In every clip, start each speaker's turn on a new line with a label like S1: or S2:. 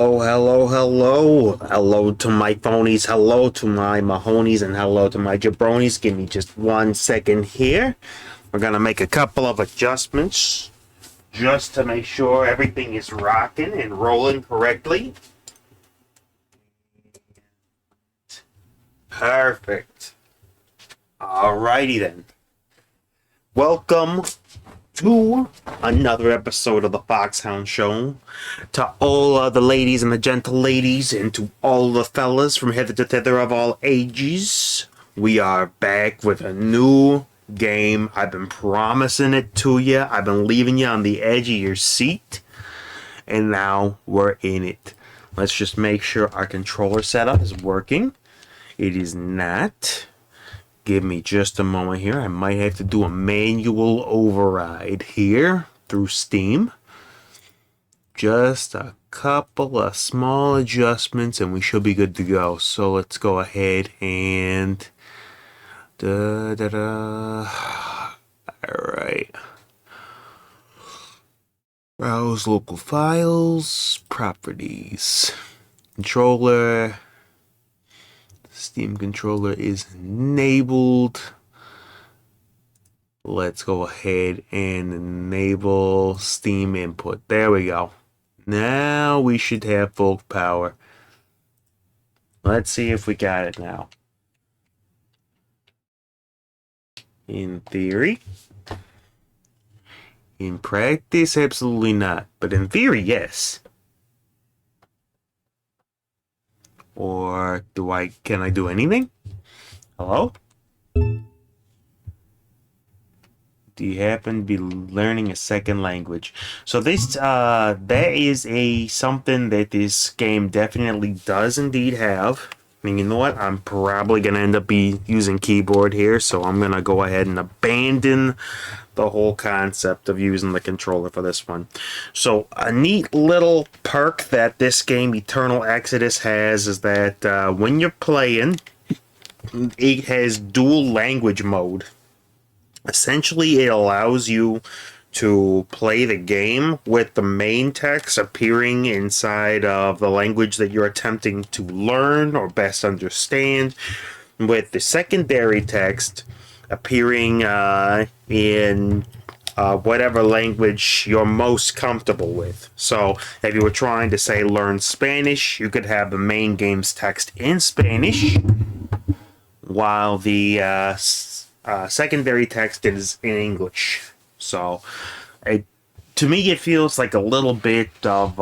S1: Oh, hello, hello. Hello to my phonies, hello to my Mahonies, and hello to my jabronis. Give me just 1 second here. We're gonna make a couple of adjustments just to make sure everything is rocking and rolling correctly. Perfect. Alrighty then. Welcome to another episode of the Foxhound Show. To all the ladies and the gentle ladies, and to all the fellas from hither to thither of all ages, we are back with a new game. I've been promising it to you. I've been leaving you on the edge of your seat, and now we're in it. Let's just make sure our controller setup is working. It is not. Give me just a moment here. I might have to do a manual override here through Steam. Just a couple of small adjustments and we should be good to go. So let's go ahead and Alright. Browse local files, properties. Controller. Steam controller is enabled. Let's go ahead and enable Steam input. There we go. Now we should have full power. Let's see if we got it now. In theory. In practice, absolutely not. But in theory, yes. Or can I do anything? Hello? Do you happen to be learning a second language? So this, that is something that this game definitely does indeed have. I mean, you know what? I'm probably going to end up using keyboard here, so I'm going to go ahead and abandon the whole concept of using the controller for this one. So a neat little perk that this game Eternal Exodus has is that when you're playing, it has dual language mode. Essentially, it allows you to play the game with the main text appearing inside of the language that you're attempting to learn or best understand, with the secondary text appearing in whatever language you're most comfortable with. So if you were trying to, say, learn Spanish, you could have the main game's text in Spanish, while the secondary text is in English. So, to me, it feels like a little bit of,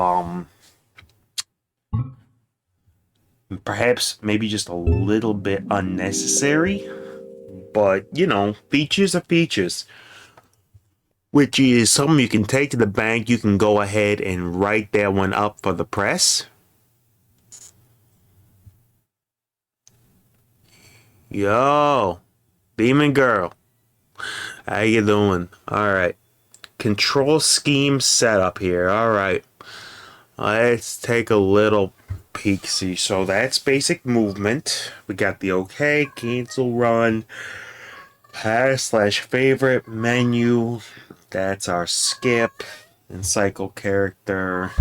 S1: perhaps maybe just a little bit unnecessary. But, you know, features are features. Which is something you can take to the bank. You can go ahead and write that one up for the press. Yo, Demon Girl. How you doing? Alright. Control scheme setup here. Alright. Let's take a little peek. See, so that's basic movement. We got the OK, cancel, run, pass/favorite, menu. That's our skip and cycle character.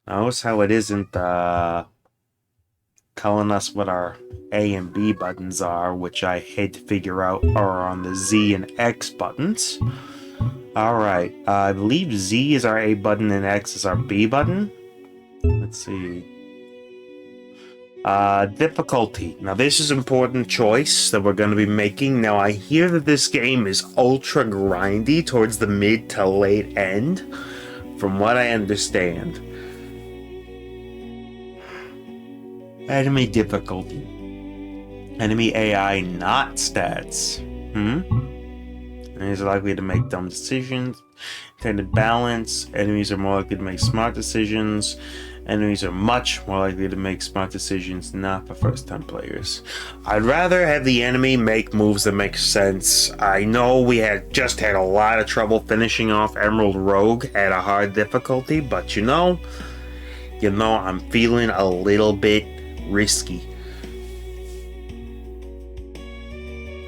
S1: Notice how it isn't telling us what our A and B buttons are, which I had to figure out are on the Z and X buttons. Alright, I believe Z is our A button and X is our B button. Let's see. Difficulty. Now this is an important choice that we're going to be making. Now I hear that this game is ultra grindy towards the mid to late end, from what I understand. Enemy difficulty. Enemy AI not stats. Enemies are likely to make dumb decisions. Intended balance. Enemies are more likely to make smart decisions. Enemies are much more likely to make smart decisions, not for first-time players. I'd rather have the enemy make moves that make sense. I know we had a lot of trouble finishing off Emerald Rogue at a hard difficulty, but you know, I'm feeling a little bit risky.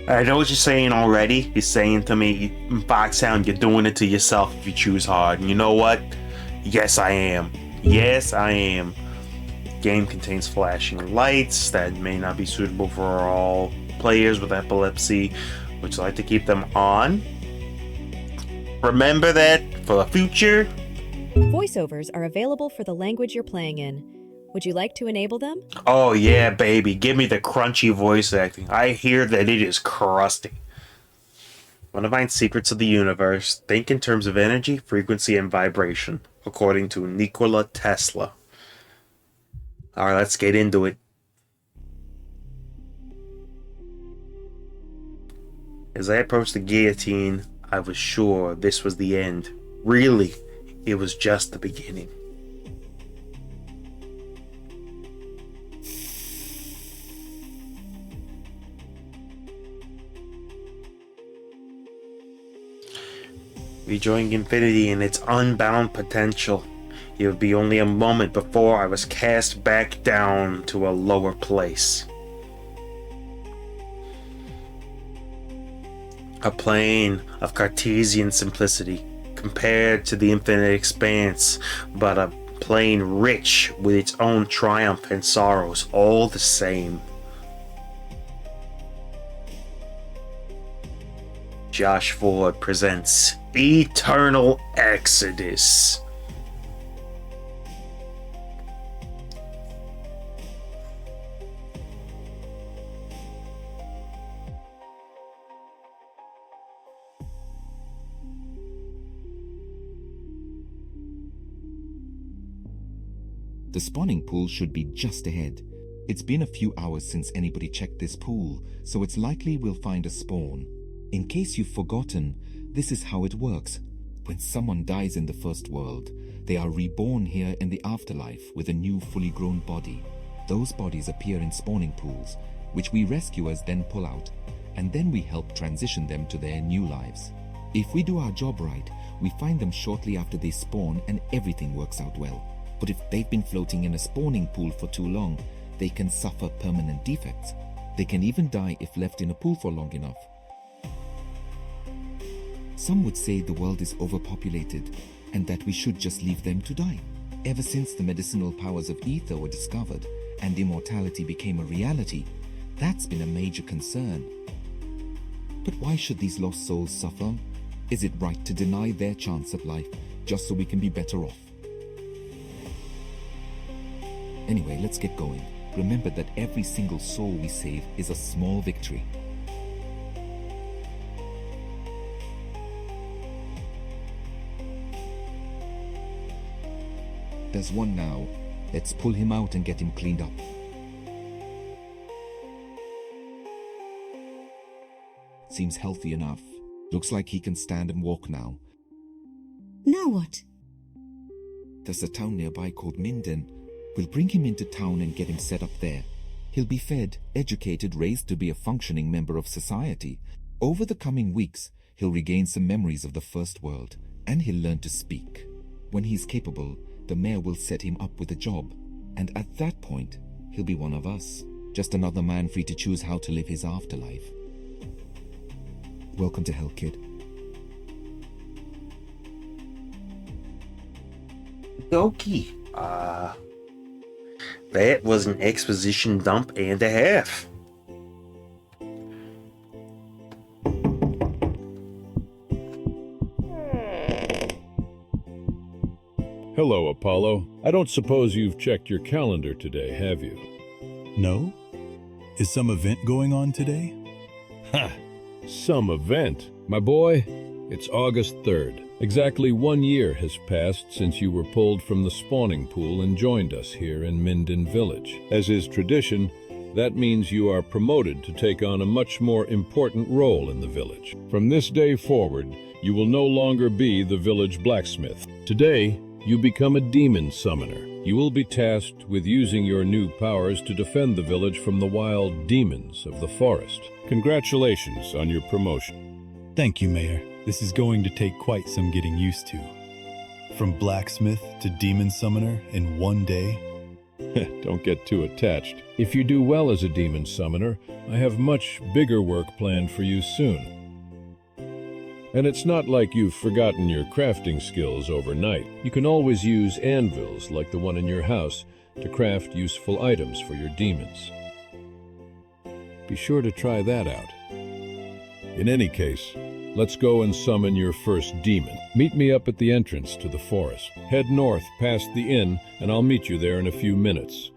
S1: I know what you're saying already. You're saying to me, Foxhound, you're doing it to yourself if you choose hard. And you know what? Yes, I am. Yes, I am. Game contains flashing lights that may not be suitable for all players with epilepsy. Would you like to keep them on? Remember that for the future.
S2: Voiceovers are available for the language you're playing in. Would you like to enable them?
S1: Oh yeah, baby. Give me the crunchy voice acting. I hear that it is crusty. Want to find secrets of the universe? Think in terms of energy, frequency, and vibration, according to Nikola Tesla. Alright, let's get into it. As I approached the guillotine, I was sure this was the end. Really, it was just the beginning. Rejoining infinity in its unbound potential, it would be only a moment before I was cast back down to a lower place. A plane of Cartesian simplicity compared to the infinite expanse, but a plane rich with its own triumph and sorrows all the same. Josh Ford presents Eternal Exodus.
S3: The spawning pool should be just ahead. It's been a few hours since anybody checked this pool, so it's likely we'll find a spawn. In case you've forgotten, this is how it works. When someone dies in the first world, they are reborn here in the afterlife with a new fully grown body. Those bodies appear in spawning pools, which we rescuers then pull out, and then we help transition them to their new lives. If we do our job right, we find them shortly after they spawn and everything works out well. But if they've been floating in a spawning pool for too long, they can suffer permanent defects. They can even die if left in a pool for long enough. Some would say the world is overpopulated and that we should just leave them to die. Ever since the medicinal powers of ether were discovered and immortality became a reality, that's been a major concern. But why should these lost souls suffer? Is it right to deny their chance at life just so we can be better off? Anyway, let's get going. Remember that every single soul we save is a small victory. There's one now. Let's pull him out and get him cleaned up. Seems healthy enough. Looks like he can stand and walk now.
S4: Now what?
S3: There's a town nearby called Minden. We'll bring him into town and get him set up there. He'll be fed, educated, raised to be a functioning member of society. Over the coming weeks, he'll regain some memories of the first world, and he'll learn to speak. When he's capable, the mayor will set him up with a job, and at that point, he'll be one of us. Just another man free to choose how to live his afterlife. Welcome to Hell, kid.
S1: Okie. That was an exposition dump and a half.
S5: Hello, Apollo. I don't suppose you've checked your calendar today, have you?
S6: No? Is some event going on today?
S5: Ha! Some event. My boy, it's August 3rd. Exactly 1 year has passed since you were pulled from the spawning pool and joined us here in Minden Village. As is tradition, that means you are promoted to take on a much more important role in the village. From this day forward, you will no longer be the village blacksmith. Today, you become a demon summoner. You will be tasked with using your new powers to defend the village from the wild demons of the forest. Congratulations on your promotion.
S6: Thank you, Mayor. This is going to take quite some getting used to. From blacksmith to demon summoner in 1 day.
S5: Don't get too attached. If you do well as a demon summoner, I have much bigger work planned for you soon. And it's not like you've forgotten your crafting skills overnight. You can always use anvils like the one in your house to craft useful items for your demons. Be sure to try that out. In any case, let's go and summon your first demon. Meet me up at the entrance to the forest. Head north past the inn, and I'll meet you there in a few minutes.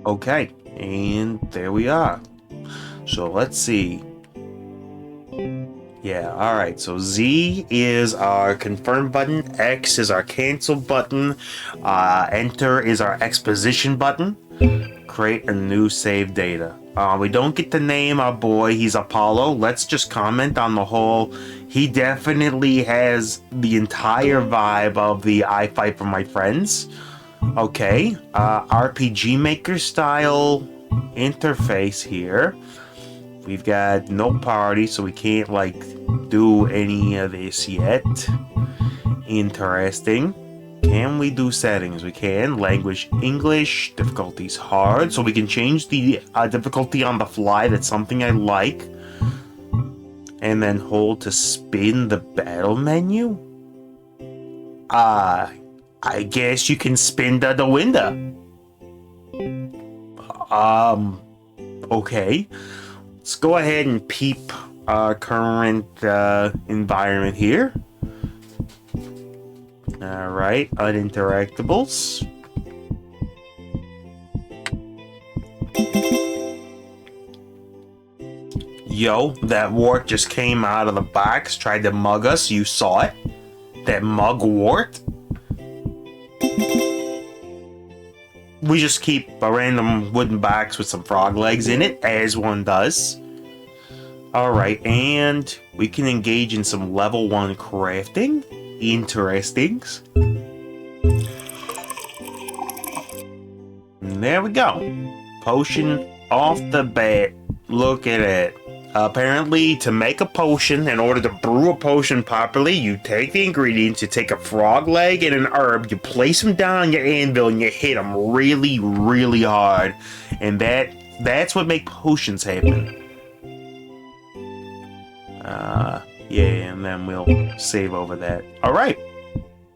S1: Okay, and there we are. So let's see. Yeah, alright, so Z is our confirm button, X is our cancel button, Enter is our exposition button, create a new save data. We don't get to name our boy, he's Apollo. Let's just comment on the whole. He definitely has the entire vibe of the I Fight for My Friends. Okay, RPG Maker style interface here. We've got no party, so we can't, like, do any of this yet. Interesting. Can we do settings? We can. Language English, difficulties hard, so we can change the difficulty on the fly. That's something I like. And then hold to spin the battle menu? I guess you can spin the window. Okay. Let's go ahead and peep our current environment here. Alright, uninteractables. Yo, that wart just came out of the box, tried to mug us. You saw it? That mug wart? We just keep a random wooden box with some frog legs in it, as one does. Alright, and we can engage in some level 1 crafting. Interesting. And there we go. Potion off the bat. Look at it. Apparently, to make a potion, in order to brew a potion properly, you take the ingredients, you take a frog leg and an herb, you place them down on your anvil, and you hit them really, really hard. And that's what makes potions happen. Yeah, and then we'll save over that. Alright,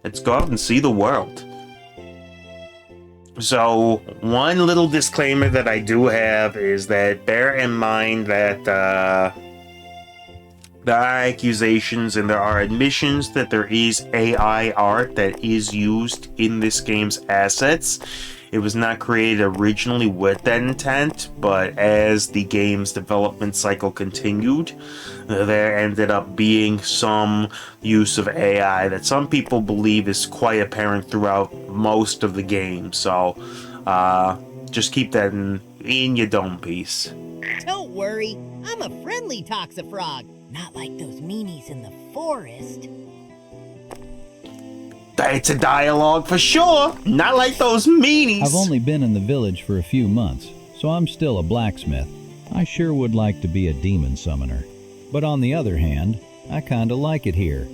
S1: let's go out and see the world. So, one little disclaimer that I do have is that bear in mind that there are accusations and there are admissions that there is AI art that is used in this game's assets. It was not created originally with that intent, but as the game's development cycle continued, there ended up being some use of AI that some people believe is quite apparent throughout most of the game. So, just keep that in your dome piece.
S7: Don't worry, I'm a friendly toxifrog, not like those meanies in the forest.
S1: That's a dialogue for sure. Not like those meanies.
S8: I've only been in the village for a few months, so I'm still a blacksmith. I sure would like to be a demon summoner. But on the other hand, I kinda like it here.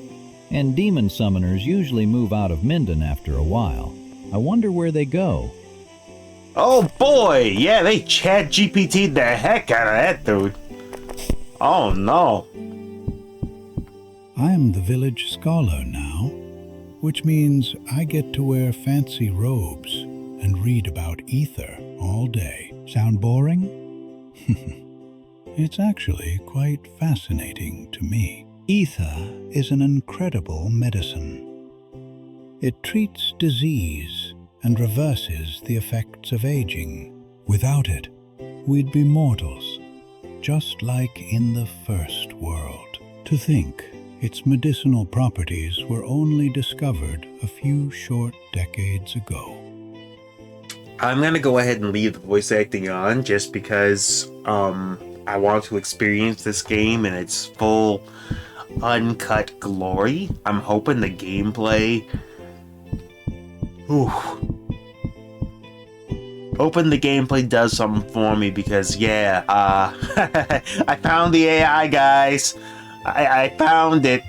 S8: And demon summoners usually move out of Minden after a while. I wonder where they go.
S1: Oh boy, yeah, they chat GPT'd the heck out of that dude. Oh no.
S9: I'm the village scholar now, which means I get to wear fancy robes and read about ether all day. Sound boring? It's actually quite fascinating to me. Ether is an incredible medicine. It treats disease and reverses the effects of aging. Without it, we'd be mortals, just like in the first world. To think its medicinal properties were only discovered a few short decades ago.
S1: I'm gonna go ahead and leave the voice acting on just because I want to experience this game in its full uncut glory. I'm hoping the gameplay hoping the gameplay does something for me because yeah, I found the AI, guys. I found it.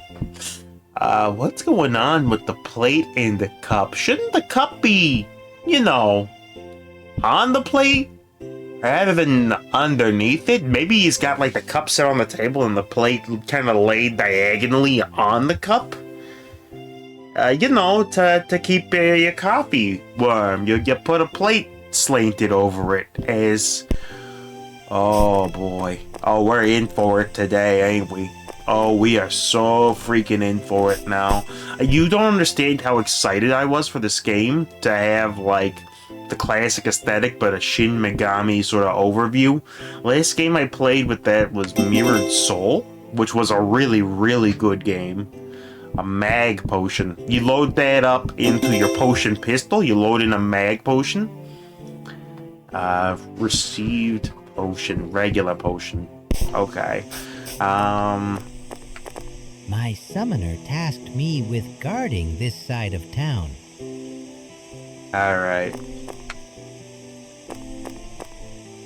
S1: What's going on with the plate and the cup? Shouldn't the cup be you know, on the plate rather than underneath it. Maybe he's got like the cup set on the table and the plate kind of laid diagonally on the cup. You know, to keep your coffee warm. You put a plate slanted over it as... Oh boy. Oh, we're in for it today, ain't we? Oh, we are so freaking in for it now. You don't understand how excited I was for this game to have, like, the classic aesthetic, but a Shin Megami sort of overview. Last game I played with that was Mirrored Soul, which was a really, really good game. A mag potion. You load that up into your potion pistol, you load in a mag potion. Received potion, regular potion. Okay.
S7: My summoner tasked me with guarding this side of town.
S1: Alright.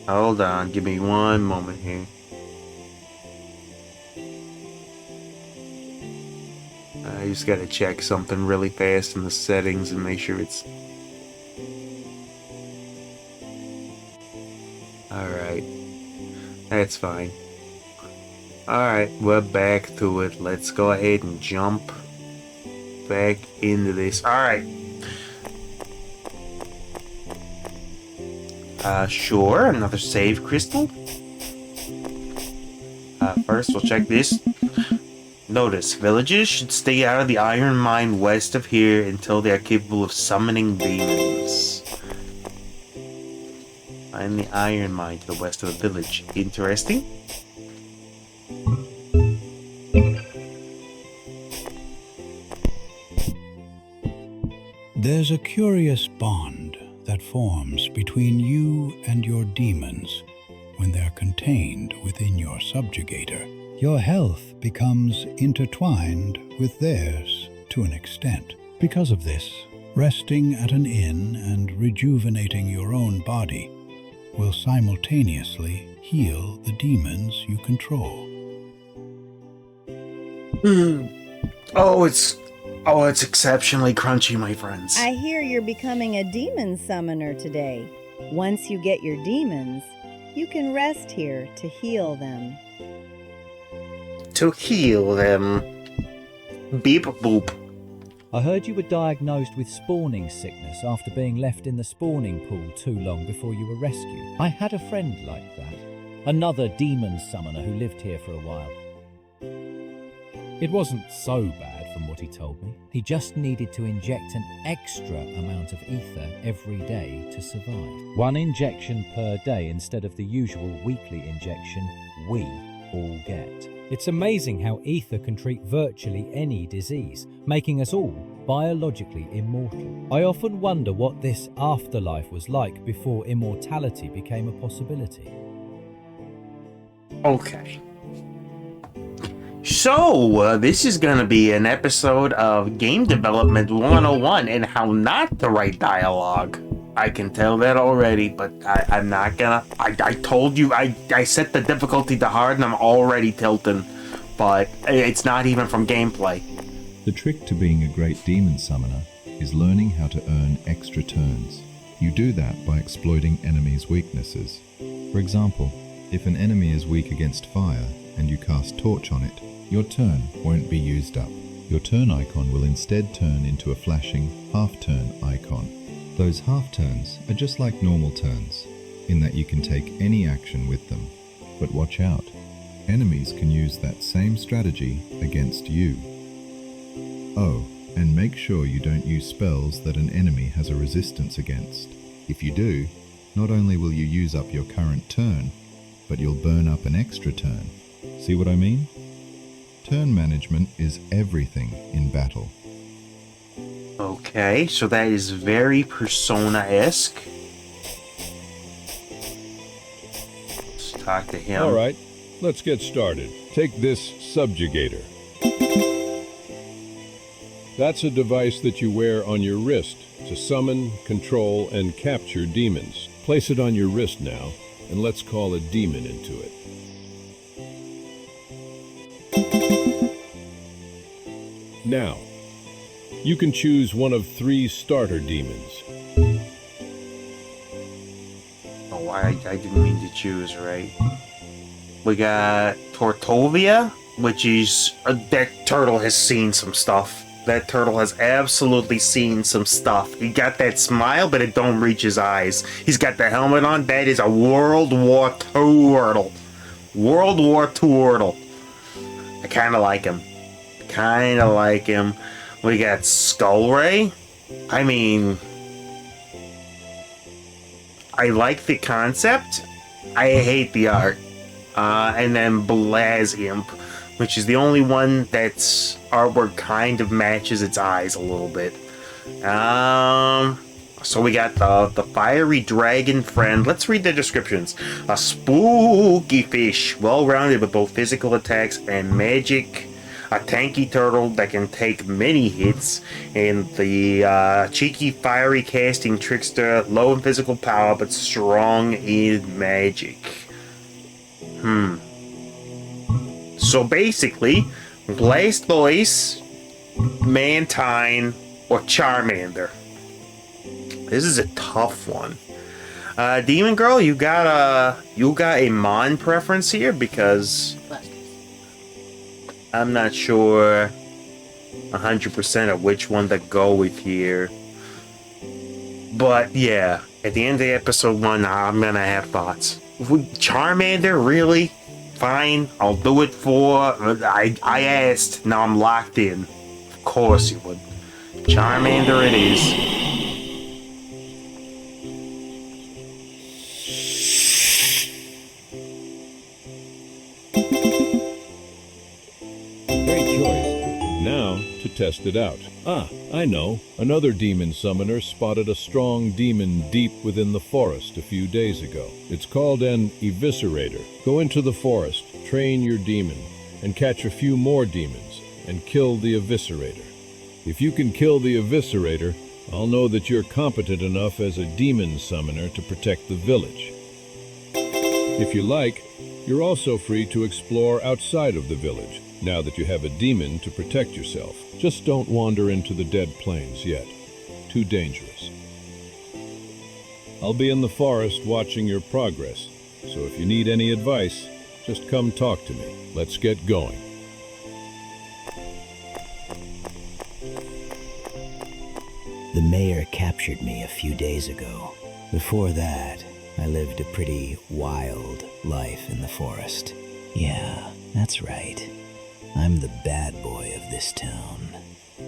S1: Hold on, give me one moment here. I just gotta check something really fast in the settings and make sure it's... Alright. That's fine. Alright, we're back to it. Let's go ahead and jump back into this. Alright. Sure, another save crystal. First we'll check this. Notice, villagers should stay out of the iron mine west of here until they are capable of summoning demons. Find the iron mine to the west of the village. Interesting.
S9: There's a curious bond that forms between you and your demons when they're contained within your subjugator. Your health becomes intertwined with theirs to an extent. Because of this, resting at an inn and rejuvenating your own body will simultaneously heal the demons you control.
S1: Oh, it's exceptionally crunchy, my friends.
S10: I hear you're becoming a demon summoner today. Once you get your demons, you can rest here to heal them.
S1: To heal them. Beep boop.
S11: I heard you were diagnosed with spawning sickness after being left in the spawning pool too long before you were rescued. I had a friend like that. Another demon summoner who lived here for a while. It wasn't so bad from what he told me. He just needed to inject an extra amount of ether every day to survive. 1 injection per day instead of the usual weekly injection we all get. It's amazing how ether can treat virtually any disease, making us all biologically immortal. I often wonder what this afterlife was like before immortality became a possibility.
S1: Okay. So, this is gonna be an episode of Game Development 101 and how not to write dialogue. I can tell that already, but I'm not gonna... I told you, I set the difficulty to hard and I'm already tilting. But it's not even from gameplay.
S3: The trick to being a great demon summoner is learning how to earn extra turns. You do that by exploiting enemies' weaknesses. For example, if an enemy is weak against fire and you cast torch on it, your turn won't be used up. Your turn icon will instead turn into a flashing half-turn icon. Those half-turns are just like normal turns, in that you can take any action with them. But watch out, enemies can use that same strategy against you. Oh, and make sure you don't use spells that an enemy has a resistance against. If you do, not only will you use up your current turn, but you'll burn up an extra turn. See what I mean? Turn management is everything in battle.
S1: Okay, so that is very Persona-esque. Let's talk to him.
S5: All right, let's get started. Take this subjugator. That's a device that you wear on your wrist to summon, control, and capture demons. Place it on your wrist now, and let's call a demon into it. Now, you can choose one of 3 starter demons.
S1: I didn't mean to choose, right? We got Tortovia, which is... that turtle has seen some stuff. That turtle has absolutely seen some stuff. He got that smile, but it don't reach his eyes. He's got the helmet on. That is a World War II turtle. World War II turtle. I kind of like him. Kind of like him. We got Skullray. I mean... I like the concept. I hate the art. And then Blazimp, which is the only one that's artwork kind of matches its eyes a little bit. So we got the fiery dragon friend. Let's read the descriptions. A spooky fish, well-rounded with both physical attacks and magic. A tanky turtle that can take many hits, and the cheeky fiery casting trickster, low in physical power but strong in magic. So basically, Blastoise, Mantine, or Charmander. This is a tough one. Demon Girl, you got a Mon preference here because I'm not sure 100% of which one to go with here. But yeah, at the end of episode 1, I'm gonna have thoughts. Charmander, really? Fine, I'll do it for... I asked, now I'm locked in. Of course you would. Charmander it is.
S5: Test it out. I know. Another demon summoner spotted a strong demon deep within the forest a few days ago. It's called an eviscerator. Go into the forest, train your demon, and catch a few more demons, and kill the eviscerator. If you can kill the eviscerator, I'll know that you're competent enough as a demon summoner to protect the village. If you like, you're also free to explore outside of the village, now that you have a demon to protect yourself. Just don't wander into the Dead Plains yet. Too dangerous. I'll be in the forest watching your progress, so if you need any advice, just come talk to me. Let's get going.
S12: The mayor captured me a few days ago. Before that, I lived a pretty wild life in the forest. Yeah, that's right. I'm the bad boy of this town.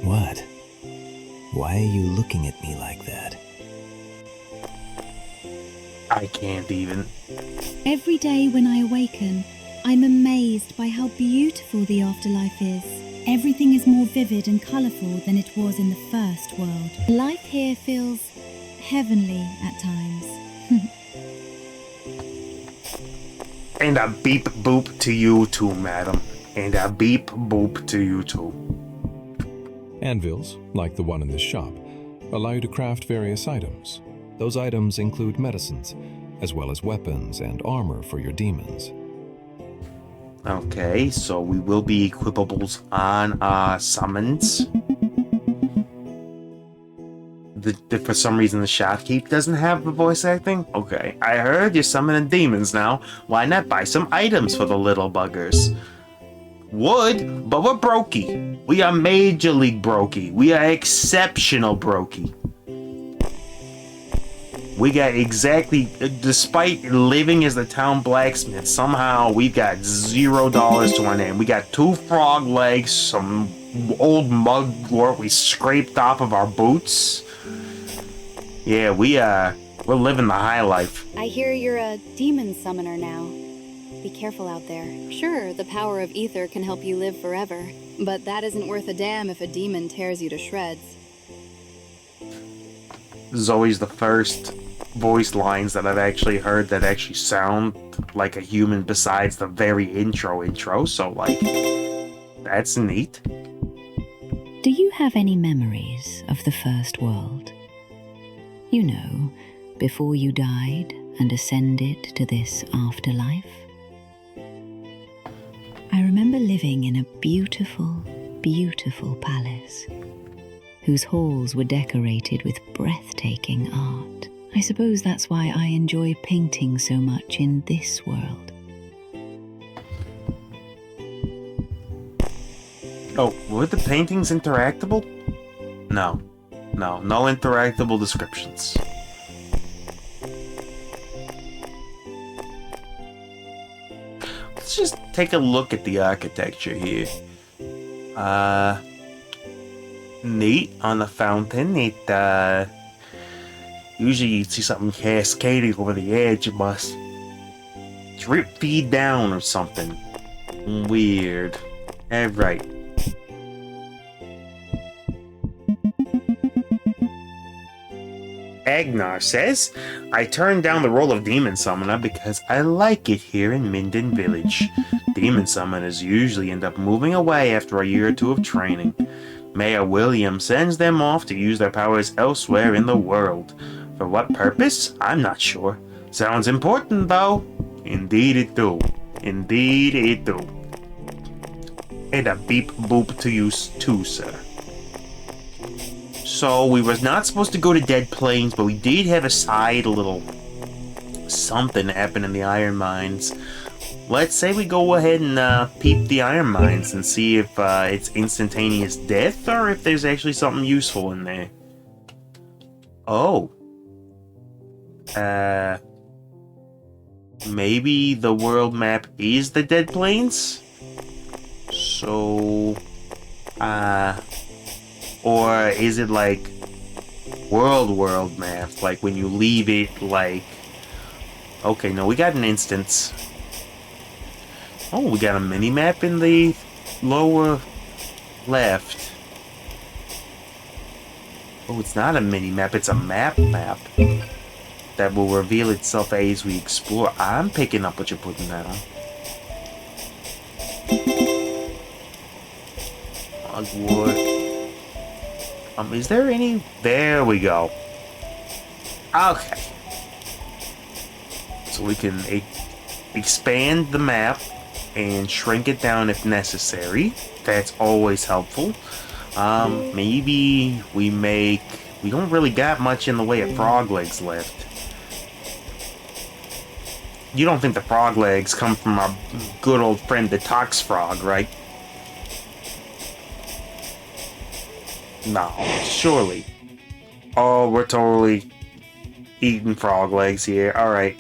S12: What? Why are you looking at me like that?
S1: I can't even.
S4: Every day when I awaken, I'm amazed by how beautiful the afterlife is. Everything is more vivid and colourful than it was in the first world. Life here feels heavenly at times.
S1: And a beep boop to you too, madam. And a beep boop to you too.
S13: Anvils, like the one in this shop, allow you to craft various items. Those items include medicines, as well as weapons and armor for your demons.
S1: Okay, so we will be equipables on summons. For some reason the shopkeep doesn't have the voice acting? Okay, I heard you're summoning demons now. Why not buy some items for the little buggers? Would, but we're brokey. We are major league brokey. We are exceptional brokey. We got exactly, despite living as the town blacksmith, somehow we've got $0 to our name. We got 2 frog legs, some old mugwort we scraped off of our boots. Yeah, we're living the high life.
S14: I hear you're a demon summoner now. Be careful out there. Sure, the power of ether can help you live forever, but that isn't worth a damn if a demon tears you to shreds.
S1: This is always the first voice lines that I've actually heard that actually sound like a human besides the very intro, so like, that's neat.
S15: Do you have any memories of the first world? You know, before you died and ascended to this afterlife? I remember living in a beautiful, beautiful palace, whose halls were decorated with breathtaking art I suppose that's why I enjoy painting so much in this world.
S1: Oh, were the paintings interactable? No. No interactable descriptions. Let's just take a look at the architecture here. Neat on the fountain. It, usually you'd see something cascading over the edge. It must drip feed down or something. Weird. Right. Agnar says, I turned down the role of Demon Summoner because I like it here in Minden Village. Demon Summoners usually end up moving away after a year or two of training. Mayor William sends them off to use their powers elsewhere in the world. For what purpose? I'm not sure. Sounds important, though. Indeed it do. Indeed it do. And a beep boop to you too, sir. So we was not supposed to go to Dead Plains, but we did have a little something happen in the iron mines. Let's say we go ahead and peep the iron mines and see if it's instantaneous death or if there's actually something useful in there. Oh. Maybe the world map is the Dead Plains? So, or is it like world map? Like when you leave it, like... Okay, no, we got an instance. Oh, we got a mini-map in the lower left. Oh, it's not a mini-map, it's a map that will reveal itself as we explore. I'm picking up what you're putting down. Logwood. Is there any... There we go. Okay. So we can expand the map and shrink it down if necessary. That's always helpful. Maybe we make... We don't really got much in the way of frog legs left. You don't think the frog legs come from our good old friend the Tox Frog, right? No, surely. Oh, we're totally eating frog legs here. Alright,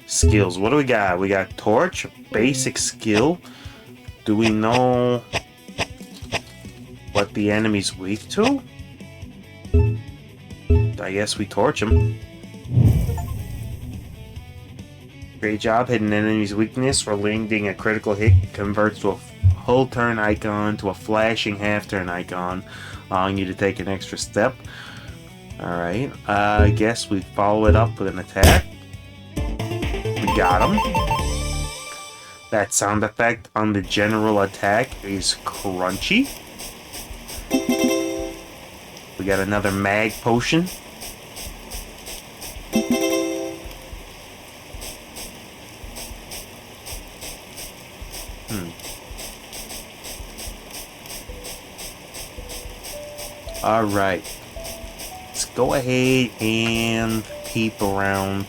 S1: skills. What do we got? We got torch, basic skill. Do we know what the enemy's weak to? I guess we torch him. Great job hitting an enemy's weakness or landing a critical hit converts to a whole turn icon to a flashing half turn icon, allowing you to take an extra step. Alright, I guess we follow it up with an attack. We got him. That sound effect on the general attack is crunchy. We got another mag potion. Alright. Let's go ahead and peep around.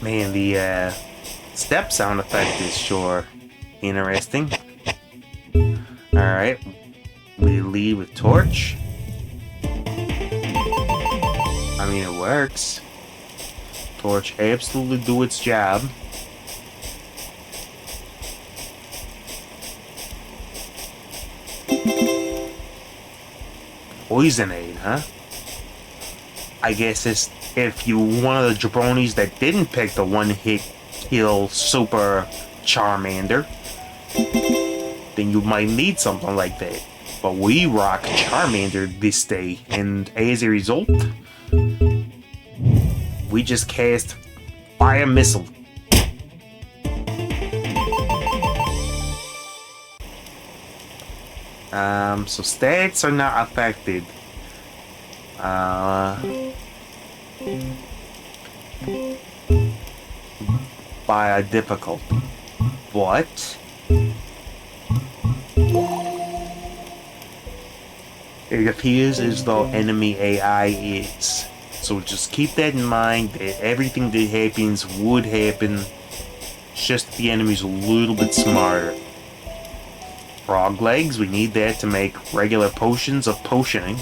S1: Man, the step sound effect is sure interesting. Alright. We lead with torch. I mean, it works. Torch absolutely do its job. Poisonade, huh? I guess it's if you one of the jabronis that didn't pick the one-hit kill super Charmander, then you might need something like that. But we rock Charmander this day, and as a result, we just cast Fire Missile. So stats are not affected. By a difficulty. But it appears as though enemy AI is. So just keep that in mind, that everything that happens would happen, just the enemy's a little bit smarter. Frog legs, we need that to make regular potions of potioning.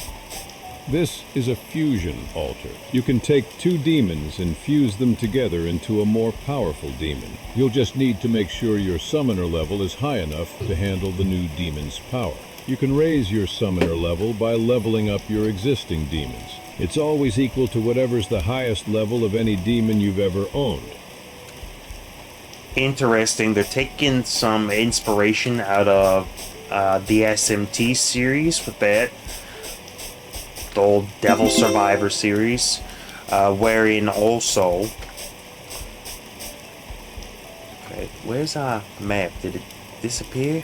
S5: This is a fusion altar. You can take two demons and fuse them together into a more powerful demon. You'll just need to make sure your summoner level is high enough to handle the new demon's power. You can raise your summoner level by leveling up your existing demons. It's always equal to whatever's the highest level of any demon you've ever owned.
S1: Interesting, they're taking some inspiration out of the SMT series with that. The old Devil Survivor series, wherein also... Okay, where's our map? Did it disappear?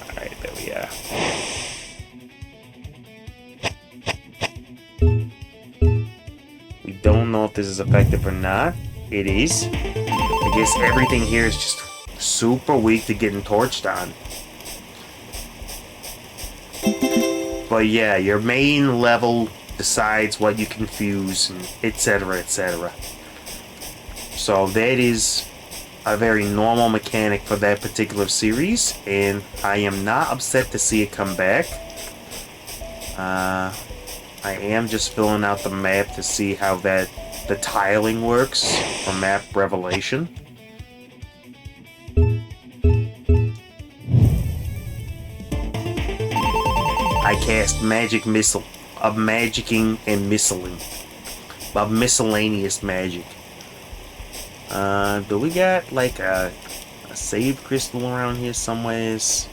S1: Alright, there we are. We don't know if this is effective or not. It is. I guess everything here is just super weak to getting torched on. But yeah, your main level decides what you can fuse, and etc, etc. So that is a very normal mechanic for that particular series, and I am not upset to see it come back. I am just filling out the map to see how the tiling works for map revelation. I cast magic missile of magicking and missiling of miscellaneous magic. Do we got like a save crystal around here somewheres?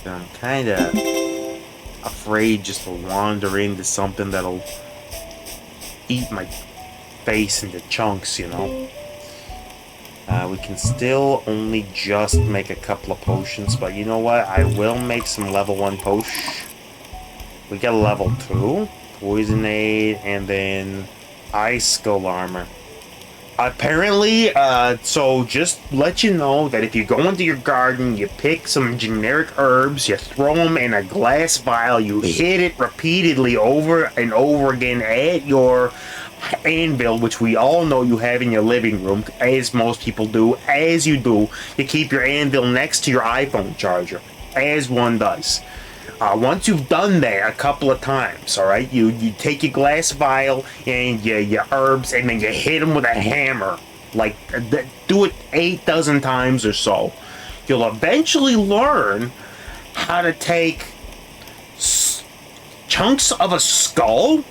S1: I'm kinda afraid just to wander into something that'll eat my face into chunks, you know. We can still only just make a couple of potions, but you know what? I will make some level 1 potion. We got a level 2, Poison Aid, and then Ice Skull Armor. Apparently, so just let you know that if you go into your garden, you pick some generic herbs, you throw them in a glass vial, you hit it repeatedly over and over again at your anvil, which we all know you have in your living room, as most people do. As you do, you keep your anvil next to your iPhone charger, as one does. Once you've done that a couple of times, all right, you take your glass vial and your herbs, and then you hit them with a hammer. Like, do it 8 dozen times or so. You'll eventually learn how to take chunks of a skull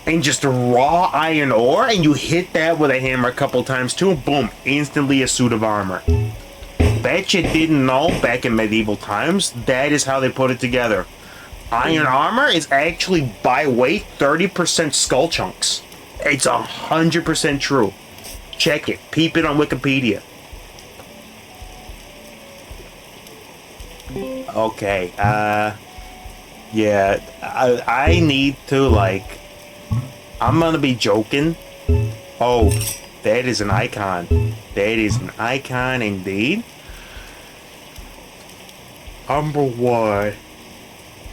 S1: and just raw iron ore, and you hit that with a hammer a couple times too, boom, instantly a suit of armor. Bet you didn't know back in medieval times, that is how they put it together. Iron armor is actually by weight 30% skull chunks. It's 100% true. Check it, peep it on Wikipedia. Okay, yeah, I need to, like, I'm gonna be joking. Oh, that is an icon. That is an icon indeed. Number 1.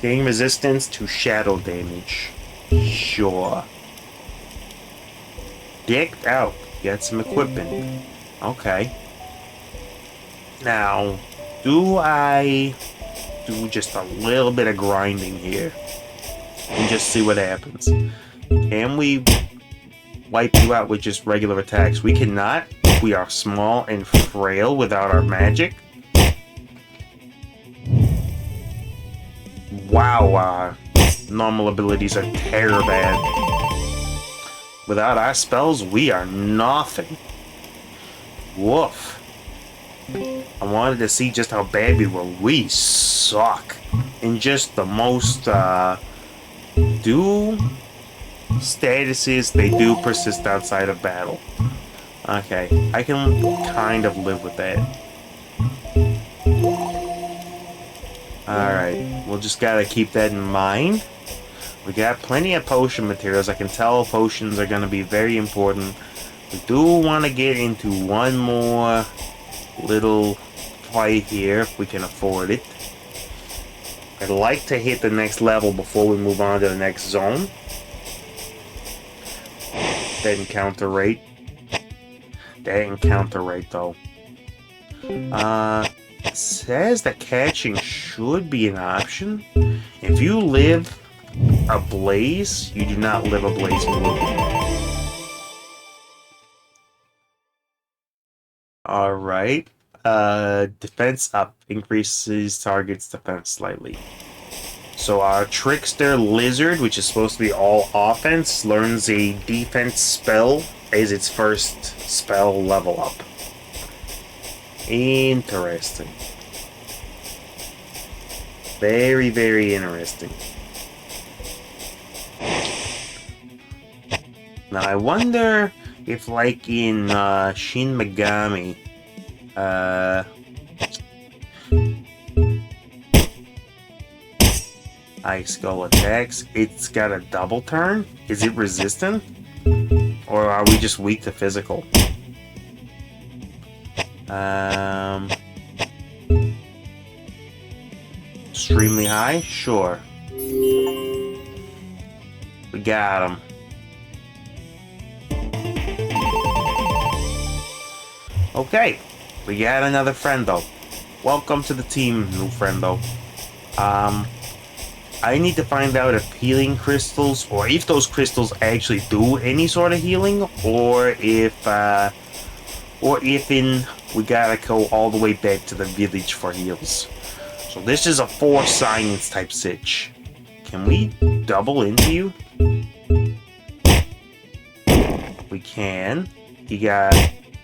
S1: Gain resistance to shadow damage. Sure. Decked out. Get some equipment. Okay. Now, do I do just a little bit of grinding here and just see what happens? Can we wipe you out with just regular attacks? We cannot. We are small and frail without our magic. Wow, normal abilities are terror bad. Without our spells, we are nothing. Woof. I wanted to see just how bad we were. We suck. In just the most, do statuses, they do persist outside of battle. Okay, I can kind of live with that. Alright, we'll just gotta keep that in mind. We got plenty of potion materials. I can tell potions are gonna be very important. We do want to get into one more little fight here, if we can afford it. I'd like to hit the next level before we move on to the next zone. That encounter rate. Though. It says that catching should be an option. If you live a blaze, you do not live a blaze blue. Alright. Defense up. Increases target's defense slightly. So our Trickster Lizard, which is supposed to be all offense, learns a defense spell as its first spell level up. Interesting. Very, very interesting. Now I wonder if, like in Shin Megami, Ice Skull attacks, it's got a double turn? Is it resistant? Or are we just weak to physical? Extremely high? Sure. We got him. Okay. We got another friendo. Welcome to the team, new friendo. I need to find out if healing crystals, or if those crystals actually do any sort of healing, or if we gotta go all the way back to the village for heals. So this is a force science type sitch. Can we double into you? We can. He got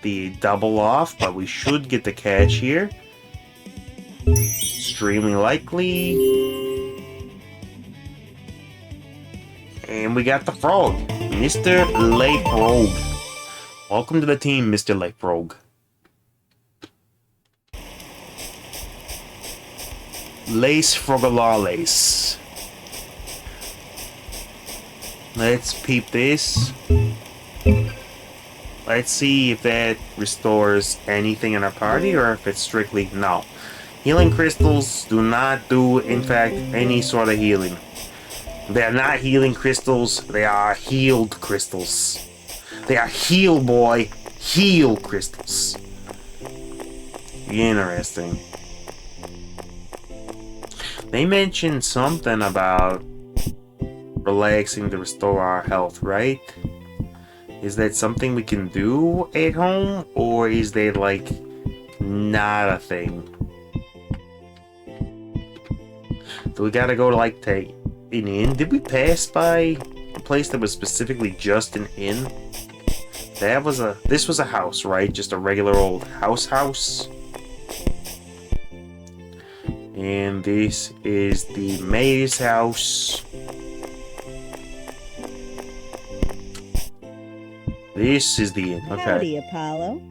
S1: the double off, but we should get the catch here. Extremely likely. And we got the frog, Mr. Lake Rogue. Welcome to the team, Mr. Lake Rogue. Lace Frogalales. Let's peep this. Let's see if that restores anything in our party, or if it's strictly no. Healing crystals do not do, in fact, any sort of healing. They are not healing crystals, they are healed crystals. They are heal, boy. Heal crystals. Interesting. They mentioned something about relaxing to restore our health, right? Is that something we can do at home? Or is that, like, not a thing? Do we gotta go to, like, take an inn? Did we pass by a place that was specifically just an inn? This was a house, right? Just a regular old house. And this is the mayor's house. This is the inn, okay.
S10: Howdy, Apollo.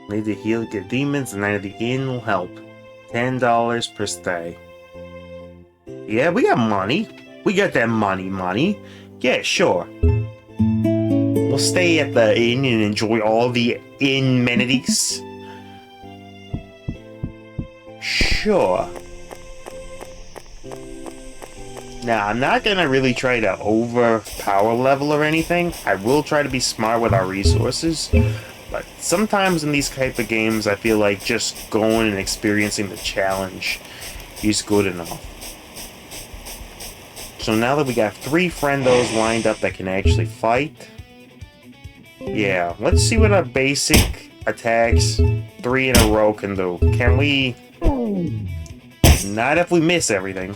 S1: Need to heal, get demons, and night of the inn will help. $10 per stay. Yeah, we got money. We got that money. Yeah, sure. We'll stay at the inn and enjoy all the inn amenities. Sure. Now, I'm not gonna really try to overpower level or anything. I will try to be smart with our resources. But sometimes in these type of games, I feel like just going and experiencing the challenge is good enough. So now that we got 3 friendos lined up that can actually fight, yeah, let's see what our basic attacks 3 in a row can do. Can we? Not if we miss everything.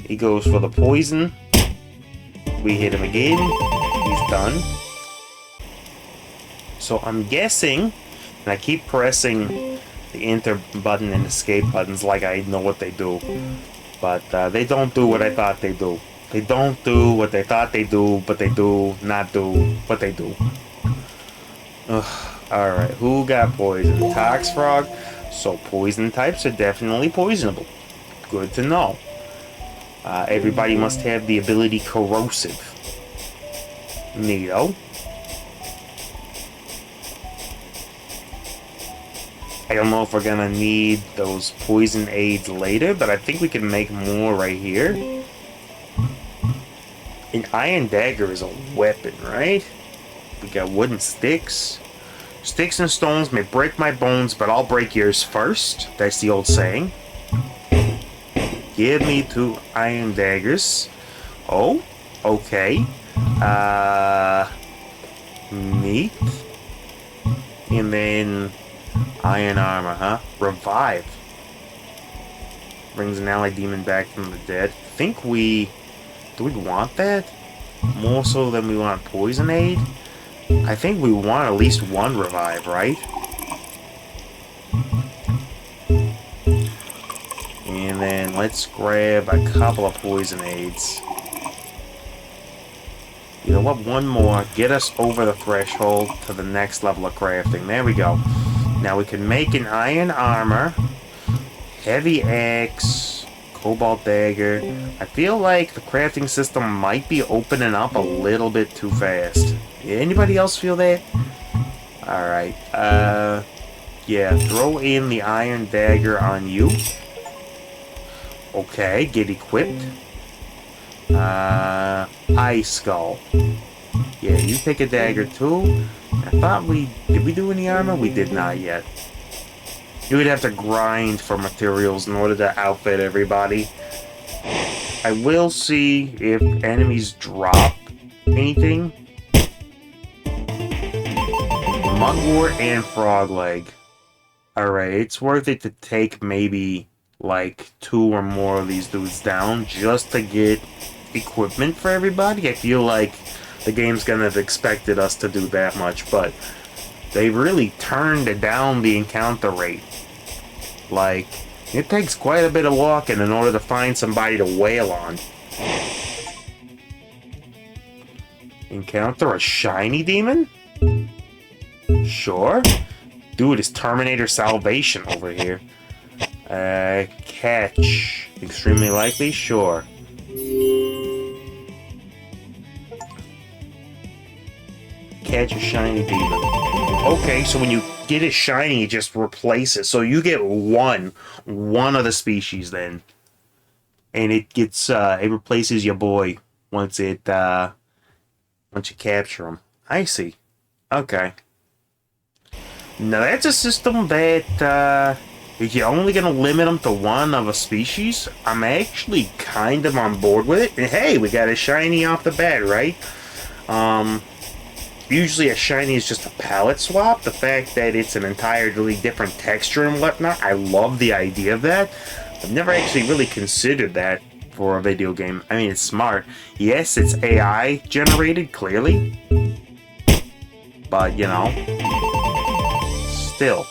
S1: He goes for the poison. We hit him again. He's done. So I'm guessing, and I keep pressing the enter button and escape buttons like I know what they do. But they don't do what I thought they do. They don't do what they thought they do, but they do not do what they do. Alright, who got poison? Tox Frog. So poison types are definitely poisonable. Good to know. Everybody must have the ability Corrosive. Neato. I don't know if we're gonna need those poison aids later, but I think we can make more right here. An iron dagger is a weapon, right? We got wooden sticks. Sticks and stones may break my bones, but I'll break yours first. That's the old saying. Give me 2 iron daggers. Oh, okay. Neat. And then iron armor, huh? Revive. Brings an allied demon back from the dead. Do we want that? More so than we want poison aid? I think we want at least 1 revive, right? And then let's grab a couple of poison aids. You know what? 1 more. Get us over the threshold to the next level of crafting. There we go. Now we can make an iron armor, heavy axe, cobalt dagger. I feel like the crafting system might be opening up a little bit too fast. Anybody else feel that? Alright, yeah, throw in the iron dagger on you. Okay, get equipped. Ice skull. Yeah, you take a dagger too. I thought did we do any armor? We did not yet. You would have to grind for materials in order to outfit everybody. I will see if enemies drop anything. Mugwort and frog leg. Alright, it's worth it to take maybe like 2 or more of these dudes down just to get equipment for everybody. I feel like the game's gonna have expected us to do that much, but they really turned down the encounter rate. Like, it takes quite a bit of walking in order to find somebody to wail on. Encounter a shiny demon? Sure. Dude, it's Terminator Salvation over here. Catch. Extremely likely? Sure. Catch a shiny demon. Okay, so when you get a shiny, you just replace it. So you get one of the species then. And it gets, it replaces your boy once you capture him. I see. Okay. Now that's a system that, if you're only going to limit them to 1 of a species, I'm actually kind of on board with it. And hey, we got a shiny off the bat, right? Usually a shiny is just a palette swap. The fact that it's an entirely different texture and whatnot, I love the idea of that. I've never actually really considered that for a video game. I mean, it's smart. Yes, it's AI generated, clearly. But, you know, still.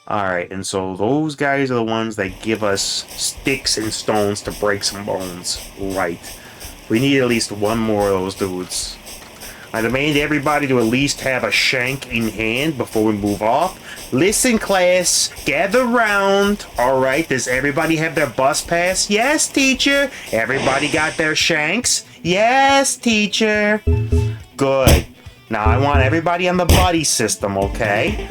S1: Alright, and so those guys are the ones that give us sticks and stones to break some bones. Right. We need at least 1 more of those dudes. I demand everybody to at least have a shank in hand before we move off. Listen, class, gather round. Alright, does everybody have their bus pass? Yes, teacher. Everybody got their shanks? Yes, teacher. Good. Now I want everybody on the buddy system, okay?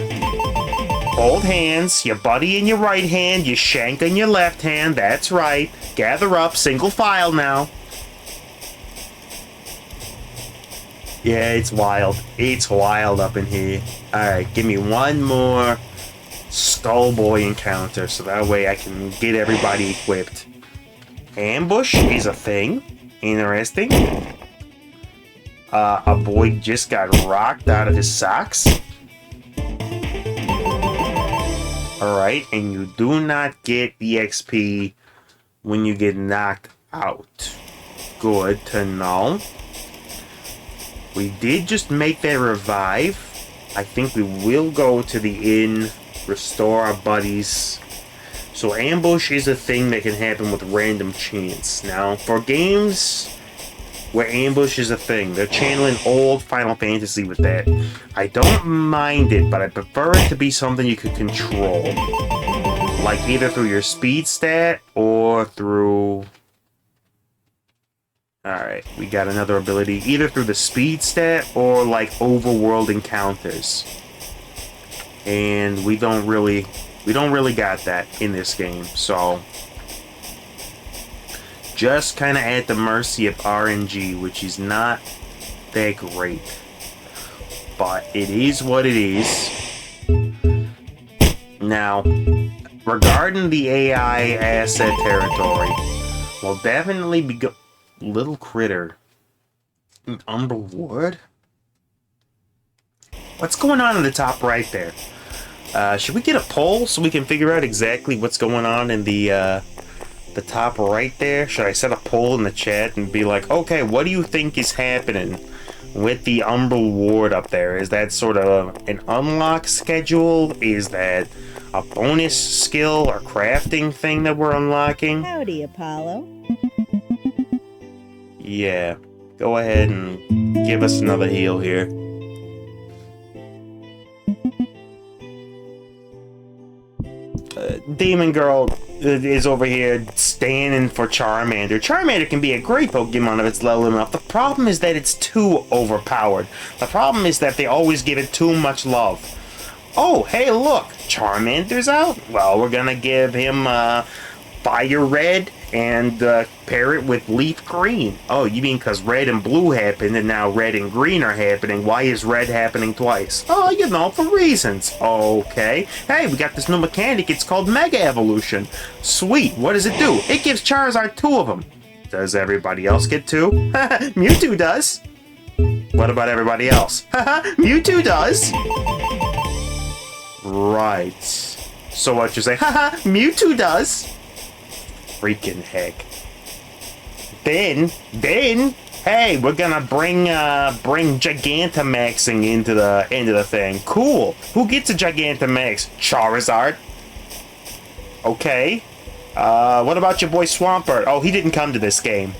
S1: Hold hands, your buddy in your right hand, your shank in your left hand. That's right. Gather up, single file now. Yeah, it's wild. It's wild up in here. Alright, give me 1 more Skullboy encounter, so that way I can get everybody equipped. Ambush is a thing. Interesting. A boy just got rocked out of his socks. Alright, and you do not get EXP when you get knocked out. Good to know. We did just make that revive. I think we will go to the inn, restore our buddies. So ambush is a thing that can happen with random chance. Now, for games where ambush is a thing, they're channeling old Final Fantasy with that. I don't mind it, but I prefer it to be something you could control. Like either through your speed stat or through... Alright, we got another ability, either through the speed stat or like overworld encounters. and we don't really got that in this game. So just kind of at the mercy of RNG, which is not that great. But it is what it is. Now, regarding the AI asset territory, we'll definitely be little critter. An Umberwood? What's going on in the top right there? Should we get a poll so we can figure out exactly what's going on in the top right there? Should I set a poll in the chat and be like, okay, what do you think is happening with the Umbral Ward up there? Is that sort of an unlock schedule? Is that a bonus skill or crafting thing that we're unlocking?
S10: Howdy, Apollo.
S1: Yeah, go ahead and give us another heal here. Demon Girl is over here standing for Charmander. Charmander can be a great Pokemon if it's level enough. The problem is that it's too overpowered. The problem is that they always give it too much love. Oh, hey, look! Charmander's out? Well, we're gonna give him Fire Red and pair it with Leaf Green. Oh, you mean because red and blue happened and now red and green are happening? Why is red happening twice? Oh, you know, for reasons. Okay. Hey, we got this new mechanic. It's called Mega Evolution. Sweet. What does it do? It gives Charizard 2 of them. Does everybody else get 2? Mewtwo does. What about everybody else? Mewtwo does. Right. So what you're saying? Mewtwo does. Freaking heck. Then, hey, we're gonna bring Gigantamaxing into the thing. Cool. Who gets a Gigantamax? Charizard. Okay. What about your boy Swampert? Oh, he didn't come to this game.